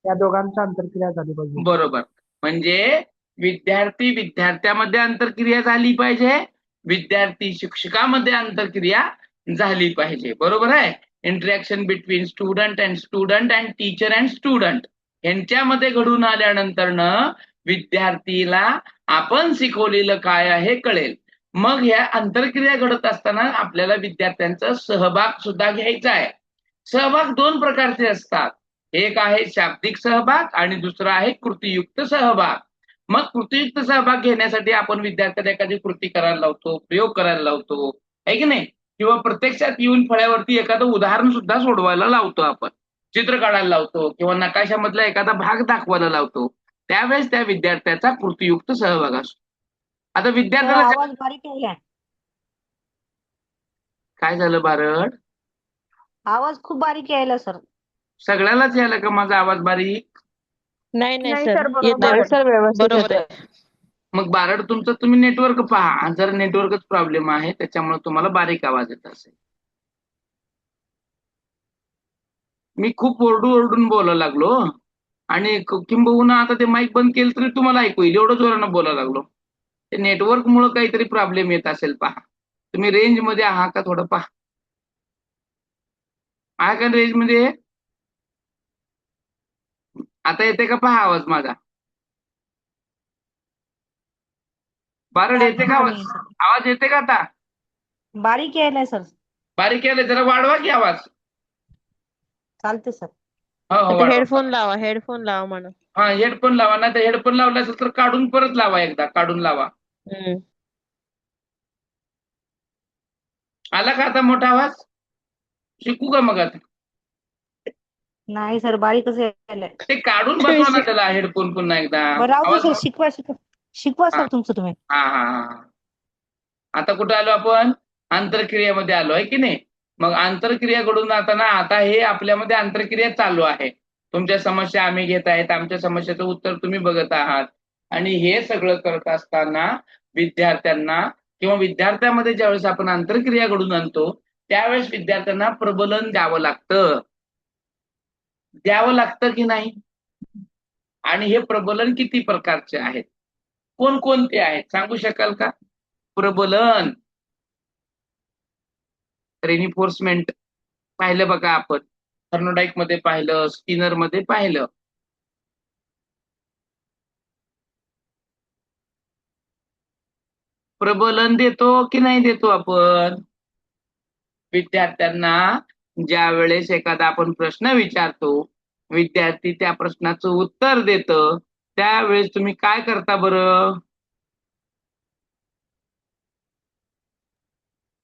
या दोघांचा आंतरक्रिया झाली पाहिजे. बरोबर. म्हणजे विद्यार्थ्यामध्ये आंतरक्रिया झाली पाहिजे, विद्यार्थी शिक्षकामध्ये आंतरक्रिया झाली पाहिजे. बरोबर आहे? Interaction between student and teacher and student यांच्यामध्ये घडून आल्यानंतरनं विद्यार्थीला आपण शिकवलेलं काय आहे कळेल. मग ह्या आंतरक्रिया घडत असताना आपल्याला विद्यार्थ्यांचा सहभाग सुद्धा घ्यायचा आहे. सहभाग 2 प्रकारचे असतात. एक आहे शाब्दिक सहभाग आणि दुसरा आहे कृतीयुक्त सहभाग. मग कृतीयुक्त सहभाग घेण्यासाठी आपण विद्यार्थ्याला एखादी कृती करायला लावतो, प्रयोग करायला लावतो, आहे की नाही? किंवा प्रत्यक्षात येऊन फळ्यावरती एखादं उदाहरण सुद्धा सोडवायला लावतो आपण, चित्र काढायला लावतो किंवा नकाशामधला एखादा भाग दाखवायला लावतो. त्यावेळेस त्या विद्यार्थ्याचा कृतीयुक्त सहभाग असतो. आता सर विद्यार्थ्याला आवाज बारीक यायला. काय झालं बारड? आवाज खूप बारीक यायला सर. सगळ्यालाच यायला का माझा आवाज बारीक? नाही नाही नाही सर, सर, बरोबर येतोय आहे. सर व्यवस्थित बरोबर येतोय. आहे. मग बारड तुमचं तुम्ही नेटवर्क पहा. जर नेटवर्कच प्रॉब्लेम आहे त्याच्यामुळे तुम्हाला बारीक आवाज येत असेल. मी खूप ओरडून बोलायला लागलो आणि किंबहुना आता ते माईक बंद केलं तरी तुम्हाला ऐकू येईल, एवढं जोरानं बोलायला लागलो. ते नेटवर्क मुळे काहीतरी प्रॉब्लेम येत असेल पहा. तुम्ही रेंज मध्ये आहात का थोडं पहा. आहे का रेंज मध्ये? आता येते का पहा आवाज माझा? बारड येते का आवाज? आवाज येते का आता? बारीक यायला सर. बारीक यायला जरा वाढवा की आवाज. चालते सर. हो हो आता वाढवा. हेडफोन लावा म्हणा. हा हेडफोन लावा, नाही तर हेडफोन लावला असेल तर काढून परत लावा, एकदा काढून लावा. आला का आता मोठा आवाज? शिकू का मग आता? नाही सर, बारीकच यायला. ते काढून बसवा ना त्याला हेडफोन पुन्हा एकदा. बरं राहू दे आवाज सर, शिकवा हा. सर तुमचं तुम्ही. हा हा हा. आता कुठं आलो आपण? आंतरक्रियेमध्ये आलो, आहे की नाही? मग आंतरक्रिया घडून आता हे आपल्यामध्ये आंतरक्रिया चालू आहे. तुमच्या समस्या आम्ही घेत आहेत, आमच्या समस्येचं उत्तर तुम्ही बघत आहात. आणि हे सगळं करत असताना विद्यार्थ्यांना किंवा विद्यार्थ्यामध्ये ज्यावेळेस आपण आंतरक्रिया घडून आणतो त्यावेळेस विद्यार्थ्यांना प्रबलन द्यावं लागतं की नाही? आणि हे प्रबलन किती प्रकारचे आहेत, कोणकोणते आहेत सांगू शकाल का? प्रबलन, रेनिफोर्समेंट पाहिलं बघा आपण, थर्नोडाईक मध्ये पाहिलं, स्किनर मध्ये पाहिलं. प्रबलन देतो की नाही देतो आपण? विद्यार्थ्यांना ज्या वेळेस एखादा आपण प्रश्न विचारतो, विद्यार्थी त्या प्रश्नाचं उत्तर देतं, त्यावेळेस तुम्ही काय करता बरं?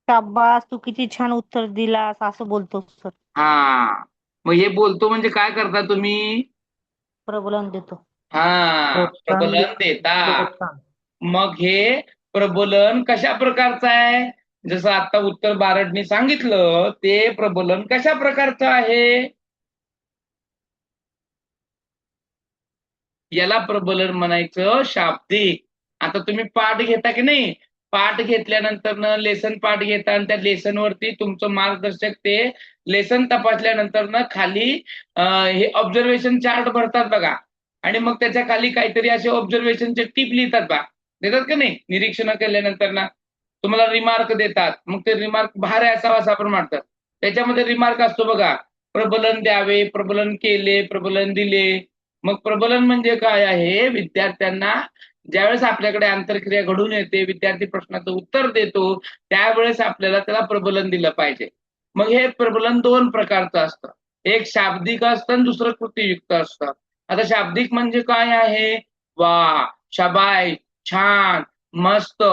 शाबास, तू किती छान उत्तर दिलास असं बोलतो सर. हा, मग हे बोलतो म्हणजे काय करता तुम्ही? प्रबोलन देतो. हा, प्रबलन देता. मग हे प्रबोलन कशा प्रकारचं आहे? जसं आता उत्तर बारडनी सांगितलं, ते प्रबोलन कशा प्रकारचं आहे? याला प्रबोलन म्हणायचं शाब्दिक. आता तुम्ही पाठ घेता की नाही, पाठ घेतल्यानंतर लेसन पाठ घेता आणि त्या लेसन वरती तुमचं मार्गदर्शक ते लेसन तपासल्यानंतर खाली हे ऑब्झर्वेशन चार्ट भरतात बघा, आणि मग त्याच्या खाली काहीतरी असे ऑब्झर्वेशनचे टिप लिहितात बा, देतात का नाही? निरीक्षण केल्यानंतर तुम्हाला रिमार्क देतात. मग ते रिमार्क भार असावा असं आपण म्हणतात. त्याच्यामध्ये रिमार्क असतो बघा, प्रबलन द्यावे, प्रबलन केले, प्रबलन दिले. मग प्रबलन म्हणजे काय आहे? विद्यार्थ्यांना ज्यावेळेस आपल्याकडे आंतरक्रिया घडून येते, विद्यार्थी प्रश्नाचं उत्तर देतो, त्यावेळेस आपल्याला त्याला प्रबलन दिलं पाहिजे. मग हे प्रबलन दोन प्रकारचं असतं, एक शाब्दिक असतं आणि दुसरं कृतीयुक्त असतं. आता शाब्दिक म्हणजे काय आहे? वा, शाबाय, छान, मस्त,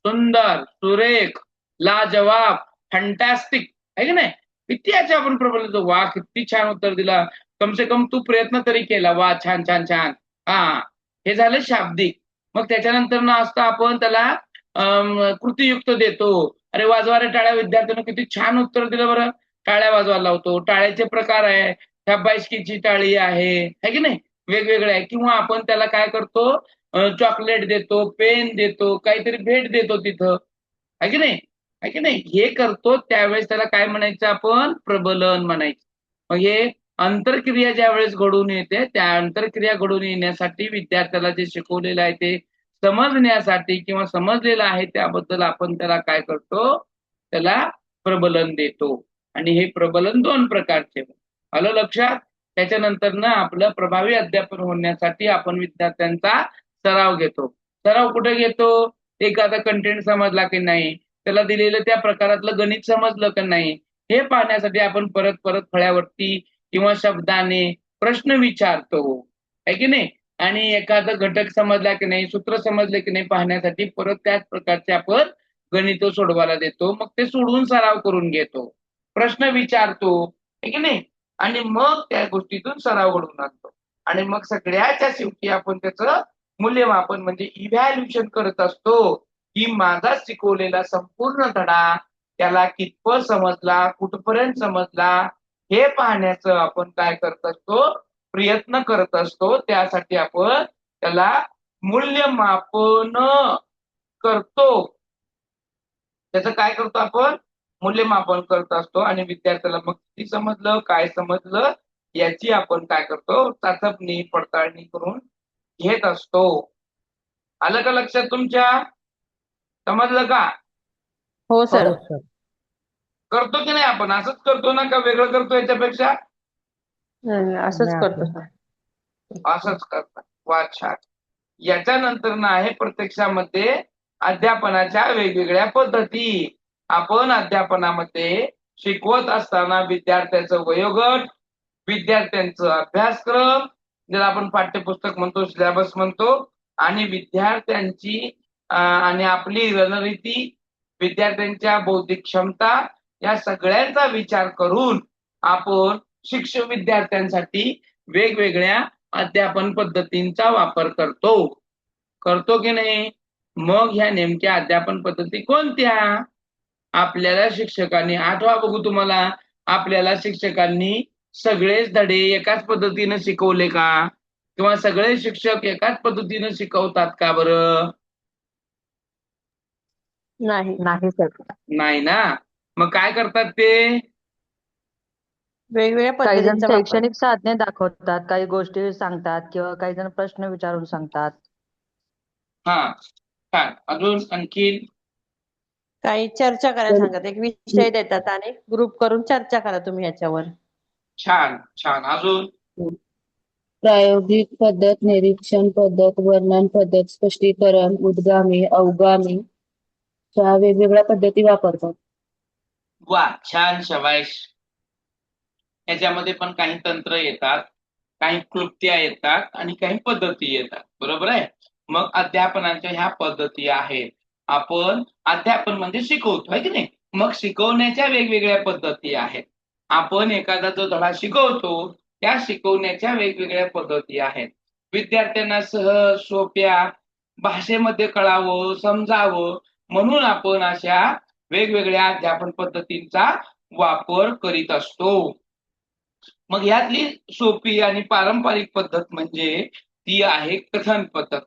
सुंदर, सुरेख, लाजवाब, फंटॅस्टिक, आहे की नाही? किती याचे आपण प्रबलन देतो, वा किती छान उत्तर दिला, कम से कम तू प्रयत्न तरी केला, वा छान छान छान. हा, हे झालं शाब्दिक. मग त्याच्यानंतर असतं आपण त्याला कृतीयुक्त देतो. अरे वाजवा रे टाळ्या, विद्यार्थ्यांना किती छान उत्तर दिलं बरं, टाळ्या वाजवायला लावतो. टाळ्याचे प्रकार आहे, शाबासकीची टाळी आहे की नाही, वेगवेगळे आहे. किंवा आपण त्याला काय करतो, चॉकलेट देतो, पेन देतो, काहीतरी भेट देतो तिथं, आहे की नाही, आहे की नाही, हे करतो. त्यावेळेस त्याला काय म्हणायचं आपण? प्रबलन म्हणायचं. मग हे आंतरक्रिया ज्या वेळेस घडून येते, त्या आंतरक्रिया घडून येण्यासाठी विद्यार्थ्याला जे शिकवलेलं आहे ते समजण्यासाठी किंवा समजलेलं आहे त्याबद्दल आपण त्याला काय करतो? त्याला प्रबलन देतो. आणि हे प्रबलन दोन प्रकारचे. आलं लक्षात? त्याच्यानंतर आपलं प्रभावी अध्यापन होण्यासाठी आपण विद्यार्थ्यांचा सराव घेतो. सराव कुठे घेतो? एखादा कंटेंट समजला की नाही, त्याला दिलेलं त्या प्रकारातलं गणित समजलं की नाही, हे पाहण्यासाठी आपण परत फळ्यावरती किंवा शब्दाने प्रश्न विचारतो, आहे की नाही, आणि एखादा घटक समजला की नाही, सूत्र समजले की नाही पाहण्यासाठी परत त्याच प्रकारचे आपण गणित सोडवायला देतो. मग ते सोडवून सराव करून घेतो, प्रश्न विचारतो, आहे की नाही, आणि मग त्या गोष्टीतून सराव घडवून आणतो. आणि मग सगळ्याच्या शेवटी आपण त्याचं मूल्यमापन म्हणजे इव्हॅल्युएशन करत असतो, की माझा शिकवलेला संपूर्ण धडा त्याला कितपत समजला, कुठपर्यंत समजला, हे पाहण्याचं आपण काय करत असतो, प्रयत्न करत असतो. त्यासाठी आपण त्याला मूल्यमापन करतो. त्याचं काय करतो आपण, मूल्यमापन करत असतो. आणि विद्यार्थ्याला मग किती समजलं, काय समजलं, याची आपण काय करतो, चाचपणी पडताळणी करून घेत असतो. आलं का लक्षात तुमच्या, समजलं का? हो सर. हो सर. करतो की नाही आपण, असंच करतो ना, का वेगळं करतो याच्यापेक्षा? असंच नाही करतो असं. सर. असंच करतात. वा, छान. याच्यानंतर ना आहे प्रत्यक्षामध्ये अध्यापनाच्या वेगवेगळ्या पद्धती. आपण अध्यापनामध्ये शिकवत असताना विद्यार्थ्यांचं वयोगट, विद्यार्थ्यांचं अभ्यासक्रम, ज्याला आपण पाठ्यपुस्तक म्हणतो, सिलेबस म्हणतो, आणि विद्यार्थ्यांची आणि आपली रणनीती, विद्यार्थ्यांच्या बौद्धिक क्षमता, या सगळ्यांचा विचार करून आपण शिक्षक विद्यार्थ्यांसाठी वेगवेगळ्या अध्यापन पद्धतींचा वापर करतो की नाही? मग ह्या नेमक्या अध्यापन पद्धती कोणत्या? आपल्याला शिक्षकांनी, आठवा बघू तुम्हाला, आपल्याला शिक्षकांनी सगळेच धडे एकाच पद्धतीनं शिकवले का? किंवा सगळे शिक्षक एकाच पद्धतीनं शिकवतात का बरं? नाही. नाही सर. नाही ना. मग काय करतात ते? वेगवेगळ्या काही जण पद्धतींचा वापर. शैक्षणिक साधने दाखवतात, काही गोष्टी सांगतात किंवा काही जण प्रश्न विचारून सांगतात. हा, छान. अजून आणखी? काही चर्चा करायला सांगतात, एक विषय देतात आणि ग्रुप करून चर्चा करा तुम्ही याच्यावर. छान छान. अजून? प्रायोगिक पद्धत, निरीक्षण पद्धत, वर्णन पद्धत, स्पष्टीकरण, उद्गामी, अवगामी च्या वेगवेगळ्या पद्धती वापरतात. वा, छान, शबाश. याच्यामध्ये पण काही तंत्र येतात, काही क्लुप्त्या येतात आणि काही पद्धती येतात, बरोबर आहे. मग अध्यापनाच्या ह्या पद्धती आहेत. आपण अध्यापन म्हणजे शिकवतो, आहे की नाही. मग शिकवण्याच्या वेगवेगळ्या पद्धती आहेत. आपण एखादा जो धडा शिकवतो त्या शिकवण्याच्या वेगवेगळ्या पद्धती आहेत. विद्यार्थ्यांना सहज सोप्या भाषेमध्ये कळावं, समजावं म्हणून आपण अशा वेगवेगळ्या अध्यापन पद्धतींचा वापर करीत असतो. मग यातली सोपी आणि पारंपरिक पद्धत म्हणजे ती आहे कथन पद्धत.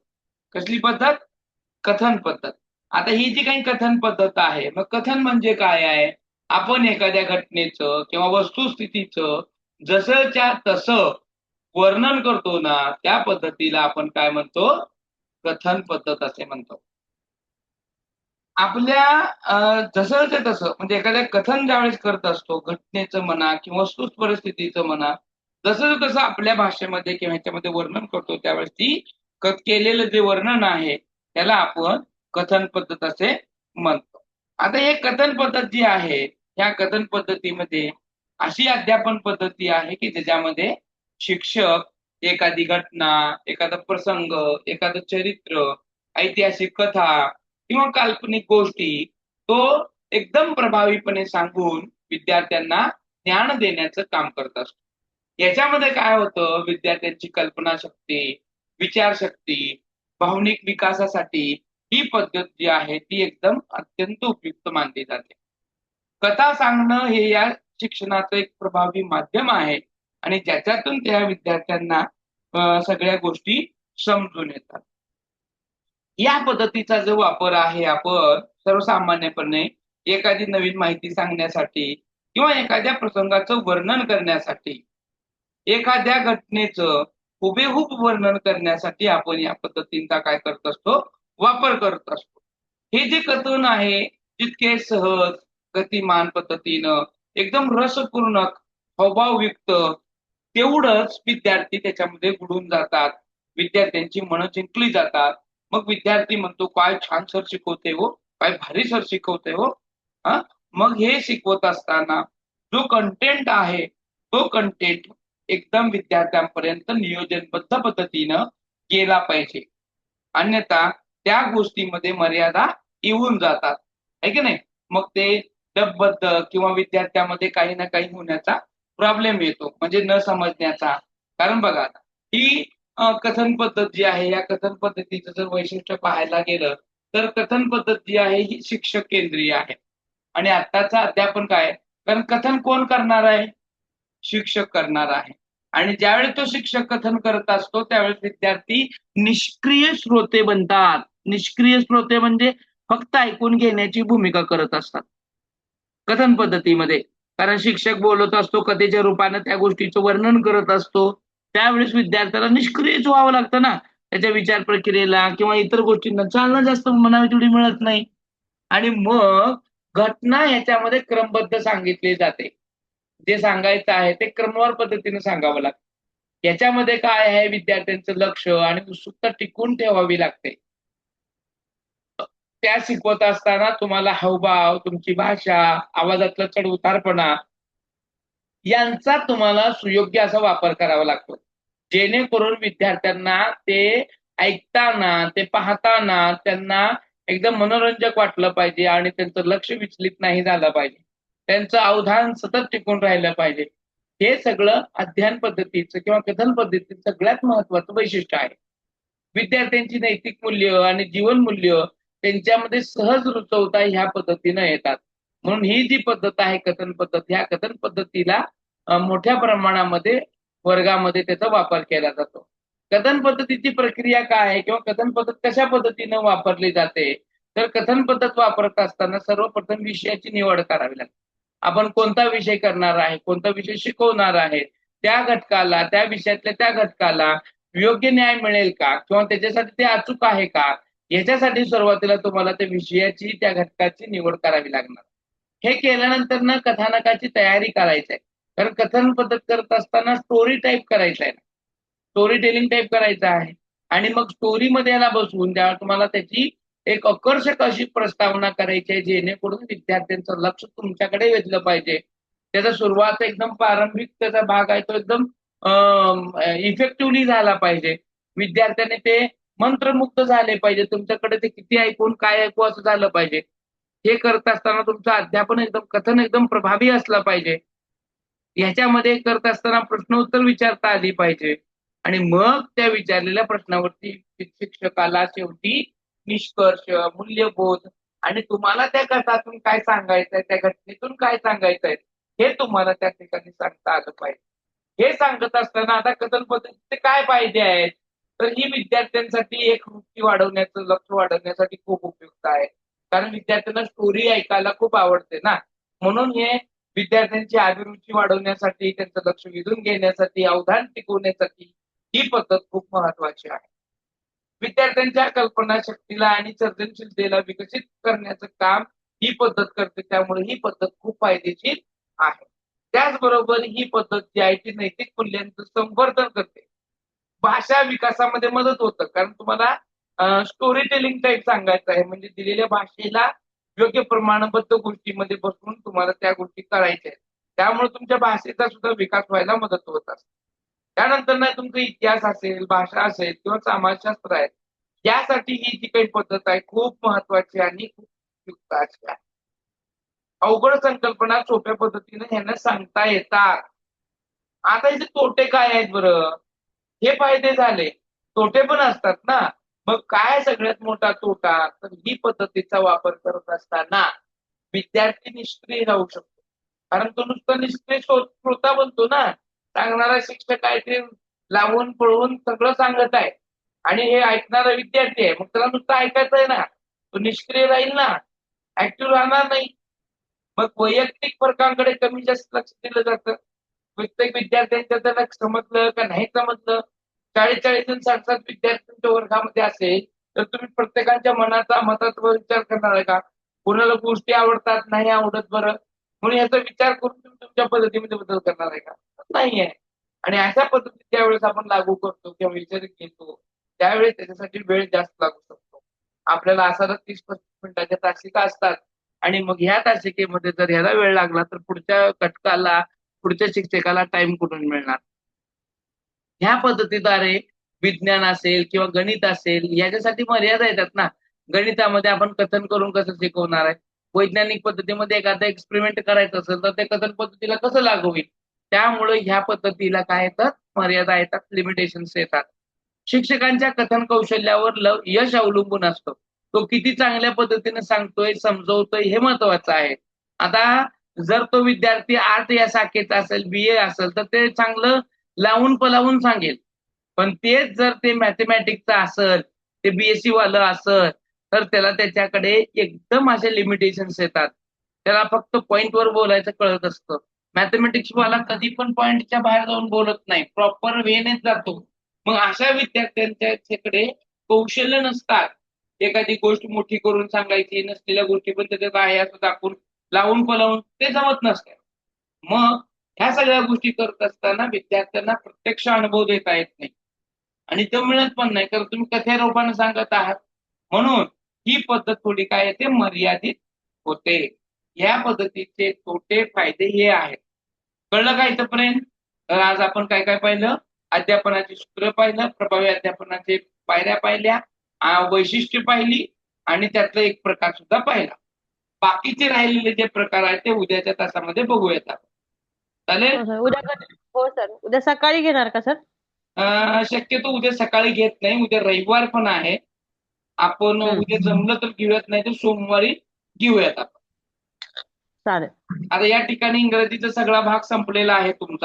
कसली पद्धत? कथन पद्धत. आता ही जी काही कथन पद्धत आहे, मग कथन म्हणजे काय आहे? आपण एखाद्या घटनेचं किंवा वस्तुस्थितीचं जसंच्या तसं वर्णन करतो ना, त्या पद्धतीला आपण काय म्हणतो? कथन पद्धत असे म्हणतो. आपल्या जसंच्या तसं म्हणजे एखाद्या कथन ज्यावेळेस करत असतो, घटनेचं म्हणा किंवा वस्तू परिस्थितीचं म्हणा, जसं तसं आपल्या भाषेमध्ये किंवा ह्याच्यामध्ये वर्णन करतो, त्यावेळेस ती केलेलं जे वर्णन आहे त्याला आपण कथन पद्धत असे म्हणतो. आता हे कथन पद्धत जी आहे, ह्या कथन पद्धतीमध्ये अशी अध्यापन पद्धती आहे की ज्याच्यामध्ये शिक्षक एखादी घटना, एखादा प्रसंग, एखादं चरित्र, ऐतिहासिक कथा किंवा काल्पनिक गोष्टी तो एकदम प्रभावीपणे सांगून विद्यार्थ्यांना ज्ञान देण्याचं काम करत असतो. याच्यामध्ये काय होतं, विद्यार्थ्यांची कल्पनाशक्ती, विचारशक्ती, भावनिक विकासासाठी ही पद्धत जी आहे ती एकदम अत्यंत उपयुक्त मानली जाते. कथा सांगणं हे या शिक्षणाचं एक प्रभावी माध्यम आहे आणि ज्याच्यातून त्या विद्यार्थ्यांना सगळ्या गोष्टी समजून येतात. या पद्धतीचा जो वापर आहे, आपण सर्वसामान्यपणे एखादी नवीन माहिती सांगण्यासाठी किंवा एखाद्या प्रसंगाचं वर्णन करण्यासाठी, एखाद्या घटनेचं हुबेहूब वर्णन करण्यासाठी आपण या पद्धतींचा काय करत असतो? वापर करत असतो. हे जे कथन आहे जितके सहज, गतिमान पद्धतीनं, एकदम रसपूर्ण, हावभावयुक्त, तेवढंच विद्यार्थी त्याच्यामध्ये बुडून जातात, विद्यार्थ्यांची मनं जिंकली जातात. मग विद्यार्थी म्हणतो, काय छान सर शिकवते हो, काय भारी सर शिकवते हो. मग हे शिकवत असताना जो कंटेंट आहे तो कंटेंट एकदम विद्यार्थ्यांपर्यंत नियोजनबद्ध पद्धतीनं गेला पाहिजे. अन्यथा त्या गोष्टीमध्ये मर्यादा येऊन जातात, आहे की नाही. मग ते डबबद्ध किंवा विद्यार्थ्यामध्ये काही ना काही होण्याचा प्रॉब्लेम येतो, म्हणजे न समजण्याचा. कारण बघा आता, ही कथन पद्धत जी आहे, या कथन पद्धतीचं जर वैशिष्ट्य पाहायला गेलं तर कथन पद्धत जी आहे ही शिक्षक केंद्रीय आहे. आणि आत्ताचं अध्यापन काय आहे? कारण कथन कोण करणार आहे? शिक्षक करणार आहे. आणि ज्यावेळेस तो शिक्षक कथन करत असतो त्यावेळेस विद्यार्थी निष्क्रिय श्रोते बनतात. निष्क्रिय श्रोते म्हणजे फक्त ऐकून घेण्याची भूमिका करत असतात कथन पद्धतीमध्ये. कारण शिक्षक बोलत असतो, कथेच्या रूपानं त्या गोष्टीचं वर्णन करत असतो, त्यावेळेस विद्यार्थ्याला निष्क्रियच व्हावं लागतं ना. त्याच्या विचार प्रक्रियेला किंवा इतर गोष्टींना चालना जास्त म्हणावी तेवढी मिळत नाही. आणि मग घटना ह्याच्यामध्ये क्रमबद्ध सांगितली जाते. जे सांगायचं आहे ते क्रमवार पद्धतीने सांगावं लागतं. याच्यामध्ये काय आहे, विद्यार्थ्यांचं लक्ष आणि उत्सुकता टिकून ठेवावी लागते. त्या शिकवत असताना तुम्हाला हावभाव, तुमची भाषा, आवाजातला चढ उतारपणा यांचा तुम्हाला सुयोग्य असा वापर करावा लागतो, जेणेकरून विद्यार्थ्यांना ते ऐकताना, ते पाहताना त्यांना एकदम मनोरंजक वाटलं पाहिजे आणि त्यांचं लक्ष विचलित नाही झालं पाहिजे, त्यांचं अवधान सतत टिकून राहिलं पाहिजे. हे सगळं अध्ययन पद्धतीचं किंवा कथन पद्धतीचं सगळ्यात महत्वाचं वैशिष्ट्य आहे. विद्यार्थ्यांची नैतिक मूल्य आणि जीवन मूल्य त्यांच्यामध्ये सहज रुजवता ह्या पद्धतीनं येतात. म्हणून ही जी पद्धत आहे कथन पद्धत, ह्या कथन पद्धतीला मोठ्या प्रमाणामध्ये वर्गामध्ये त्याचा वापर केला जातो. कथन पद्धतीची प्रक्रिया काय आहे किंवा कथन पद्धत कशा पद्धतीनं वापरली जाते, तर कथन पद्धत वापरत असताना सर्वप्रथम विषयाची निवड करावी लागते. आपण कोणता विषय करणार आहे, कोणता विषय शिकवणार आहे, त्या घटकाला, त्या विषयातल्या त्या घटकाला योग्य न्याय मिळेल का किंवा त्याच्यासाठी ते अचूक आहे का, याच्यासाठी सुरुवातीला तुम्हाला त्या विषयाची, त्या घटकाची निवड करावी लागणार. हे केल्यानंतर ना कथानकाची तयारी करायची आहे. कारण कथन पद्धत करत असताना स्टोरी टाईप करायचं आहे, स्टोरी टेलिंग टाईप करायचं आहे. आणि मग स्टोरीमध्ये याला बसवून ज्यावेळेला तुम्हाला त्याची एक आकर्षक अशी प्रस्तावना करायची आहे, जेणेकरून विद्यार्थ्यांचं लक्ष तुमच्याकडे वेधलं पाहिजे. त्याचा सुरुवात एकदम प्रारंभिक त्याचा भाग आहे तो एकदम इफेक्टिव्हली झाला पाहिजे. विद्यार्थ्याने ते मंत्रमुग्ध झाले पाहिजे, तुमच्याकडे ते किती ऐकून काय ऐकू असं झालं पाहिजे. हे करत असताना तुमचं अध्यापन एकदम कथन एकदम प्रभावी असलं पाहिजे. ह्याच्यामध्ये करत असताना प्रश्नोत्तर विचारता आली पाहिजे. आणि मग त्या विचारलेल्या प्रश्नावरती शिक्षकाला शेवटी निष्कर्ष, मूल्यबोध आणि तुम्हाला त्या कथातून काय सांगायचंय, त्या घटनेतून काय सांगायचंय हे तुम्हाला त्या ठिकाणी सांगता आलं पाहिजे. हे सांगत असताना आता कथन पद्धतीचे काय फायदे आहेत, तर ही विद्यार्थ्यांसाठी एक वृत्ती वाढवण्याचं, लक्ष वाढवण्यासाठी खूप उपयुक्त आहे. कारण विद्यार्थ्यांना स्टोरी ऐकायला खूप आवडते ना. म्हणून हे विद्यार्थ्यांची अभिरुची वाढवण्यासाठी, त्यांचं लक्ष वेधून घेण्यासाठी, अवधान टिकवण्यासाठी ही पद्धत खूप महत्वाची आहे. विद्यार्थ्यांच्या कल्पनाशक्तीला आणि सर्जनशीलतेला विकसित करण्याचं काम ही पद्धत करते. त्यामुळे ही पद्धत खूप फायदेशीर आहे. त्याचबरोबर ही पद्धत जी आहे ती नैतिक मूल्यांचं संवर्धन करते, भाषा विकासामध्ये मदत होतं. कारण तुम्हाला स्टोरी टेलिंग टाईप सांगायचं आहे, म्हणजे दिलेल्या भाषेला योग्य प्रमाणबद्ध गोष्टीमध्ये बसवून तुम्हाला त्या गोष्टी करायच्या आहेत. त्यामुळे तुमच्या भाषेचा सुद्धा विकास व्हायला मदत होत असते. त्यानंतर नाही तुमचा इतिहास असेल, भाषा असेल किंवा समाजशास्त्र आहे, यासाठी ही जी काही पद्धत आहे खूप महत्वाची आणि खूप उपयुक्त अशी आहे. अवघड संकल्पना सोप्या पद्धतीने ह्यांना सांगता येतात. आता याचे तोटे काय आहेत बरं? हे फायदे झाले, तोटे पण असतात ना. मग काय सगळ्यात मोठा तोटा, तर ही पद्धतीचा वापर करत असताना विद्यार्थी निष्क्रिय राहू शकतो. कारण तो नुसतं निष्क्रिय श्रोता बनतो ना. सांगणारा शिक्षक काय ते लावून पळवून सगळं सांगत आहे आणि हे ऐकणारा विद्यार्थी आहे, मग त्याला नुसतं ऐकायचं आहे ना, तो निष्क्रिय राहील ना, ऍक्टिव्ह राहणार नाही. मग वैयक्तिक फरकांकडे कमी जास्त लक्ष दिलं जातं. प्रत्येक विद्यार्थ्यांच्या त्याला समजलं का नाही समजलं. 40-40 जण 60-60 विद्यार्थ्यांच्या वर्गामध्ये असेल तर तुम्ही प्रत्येकाच्या मताचा विचार करणार आहे का? कोणाला गोष्टी आवडतात, नाही आवडत बरं, म्हणून याचा विचार करून तुम्ही तुमच्या पद्धतीमध्ये बदल करणार आहे का? नाहीये. आणि अशा पद्धतीत ज्यावेळेस आपण लागू करतो किंवा विचार घेतो त्यावेळेस त्याच्यासाठी वेळ जास्त लागू शकतो. आपल्याला असा 30-35 मिनिटाच्या तासिका असतात आणि मग ह्या तासिकेमध्ये जर ह्याला वेळ लागला तर पुढच्या घटकाला, पुढच्या शिक्षकाला टाइम कुठून मिळणार. ह्या पद्धतीद्वारे विज्ञान असेल किंवा गणित असेल याच्यासाठी मर्यादा येतात ना. गणितामध्ये आपण कथन करून कसं शिकवणार आहे, वैज्ञानिक पद्धतीमध्ये एखादा एक्सपेरिमेंट करायचं असेल तर ते कथन पद्धतीला कसं लागू होईल. त्यामुळे ह्या पद्धतीला काय येतात, मर्यादा येतात, लिमिटेशन्स येतात. शिक्षकांच्या कथन कौशल्यावर यश अवलंबून असतं. तो किती चांगल्या पद्धतीने सांगतोय, समजवतोय हे महत्वाचं आहे. आता जर तो विद्यार्थी आर्ट या शाखेचा असेल, BA असेल तर ते चांगलं लावून पलावून सांगेल. पण तेच जर ते मॅथमॅटिक्सचं असेल, ते BSc वालं असेल तर त्याला त्याच्याकडे एकदम असे लिमिटेशन्स येतात. त्याला फक्त पॉइंटवर बोलायचं कळत असतं. मॅथमॅटिक्स वाला कधी पण पॉइंटच्या बाहेर जाऊन बोलत नाही, प्रॉपर वेनेच जातो. मग अशा विद्यार्थ्यांच्याकडे कौशल्य नसतात. एखादी गोष्ट मोठी करून सांगायची, नसलेल्या गोष्टी पण त्याच्यात आहे असं दाखवून लावून पलावून ते जमत नसतं. मग ह्या सगळ्या गोष्टी करत असताना विद्यार्थ्यांना प्रत्यक्ष अनुभव देता येत नाही आणि तो मिळत पण नाही, कारण तुम्ही कथेरूपाने सांगत आहात. म्हणून ही पद्धत थोडी काय येते, मर्यादित होते. या पद्धतीचे तोटे फायदे हे आहेत. कळलं का इथपर्यंत? तर आज आपण काय काय पाहिलं, अध्यापनाची सूत्र पाहिलं, प्रभावी अध्यापनाचे पायऱ्या पाहिल्या, वैशिष्ट्य पाहिली आणि त्यातला एक प्रकार सुद्धा पाहिला. बाकीचे राहिलेले जे प्रकार आहेत ते उद्याच्या तासामध्ये बघूयात आपण. चालेल? हो सर उद्या हो सर उद्या सकाळी घेणार का सर? शक्यतो उद्या सकाळी घेत नाही, उद्या रविवार पण आहे. आपण उद्या जमलं तर घेऊयात, नाही तर सोमवारी घेऊयात आपण. चालेल. आता या ठिकाणी इंग्रजीचा सगळा भाग संपलेला आहे तुमचा.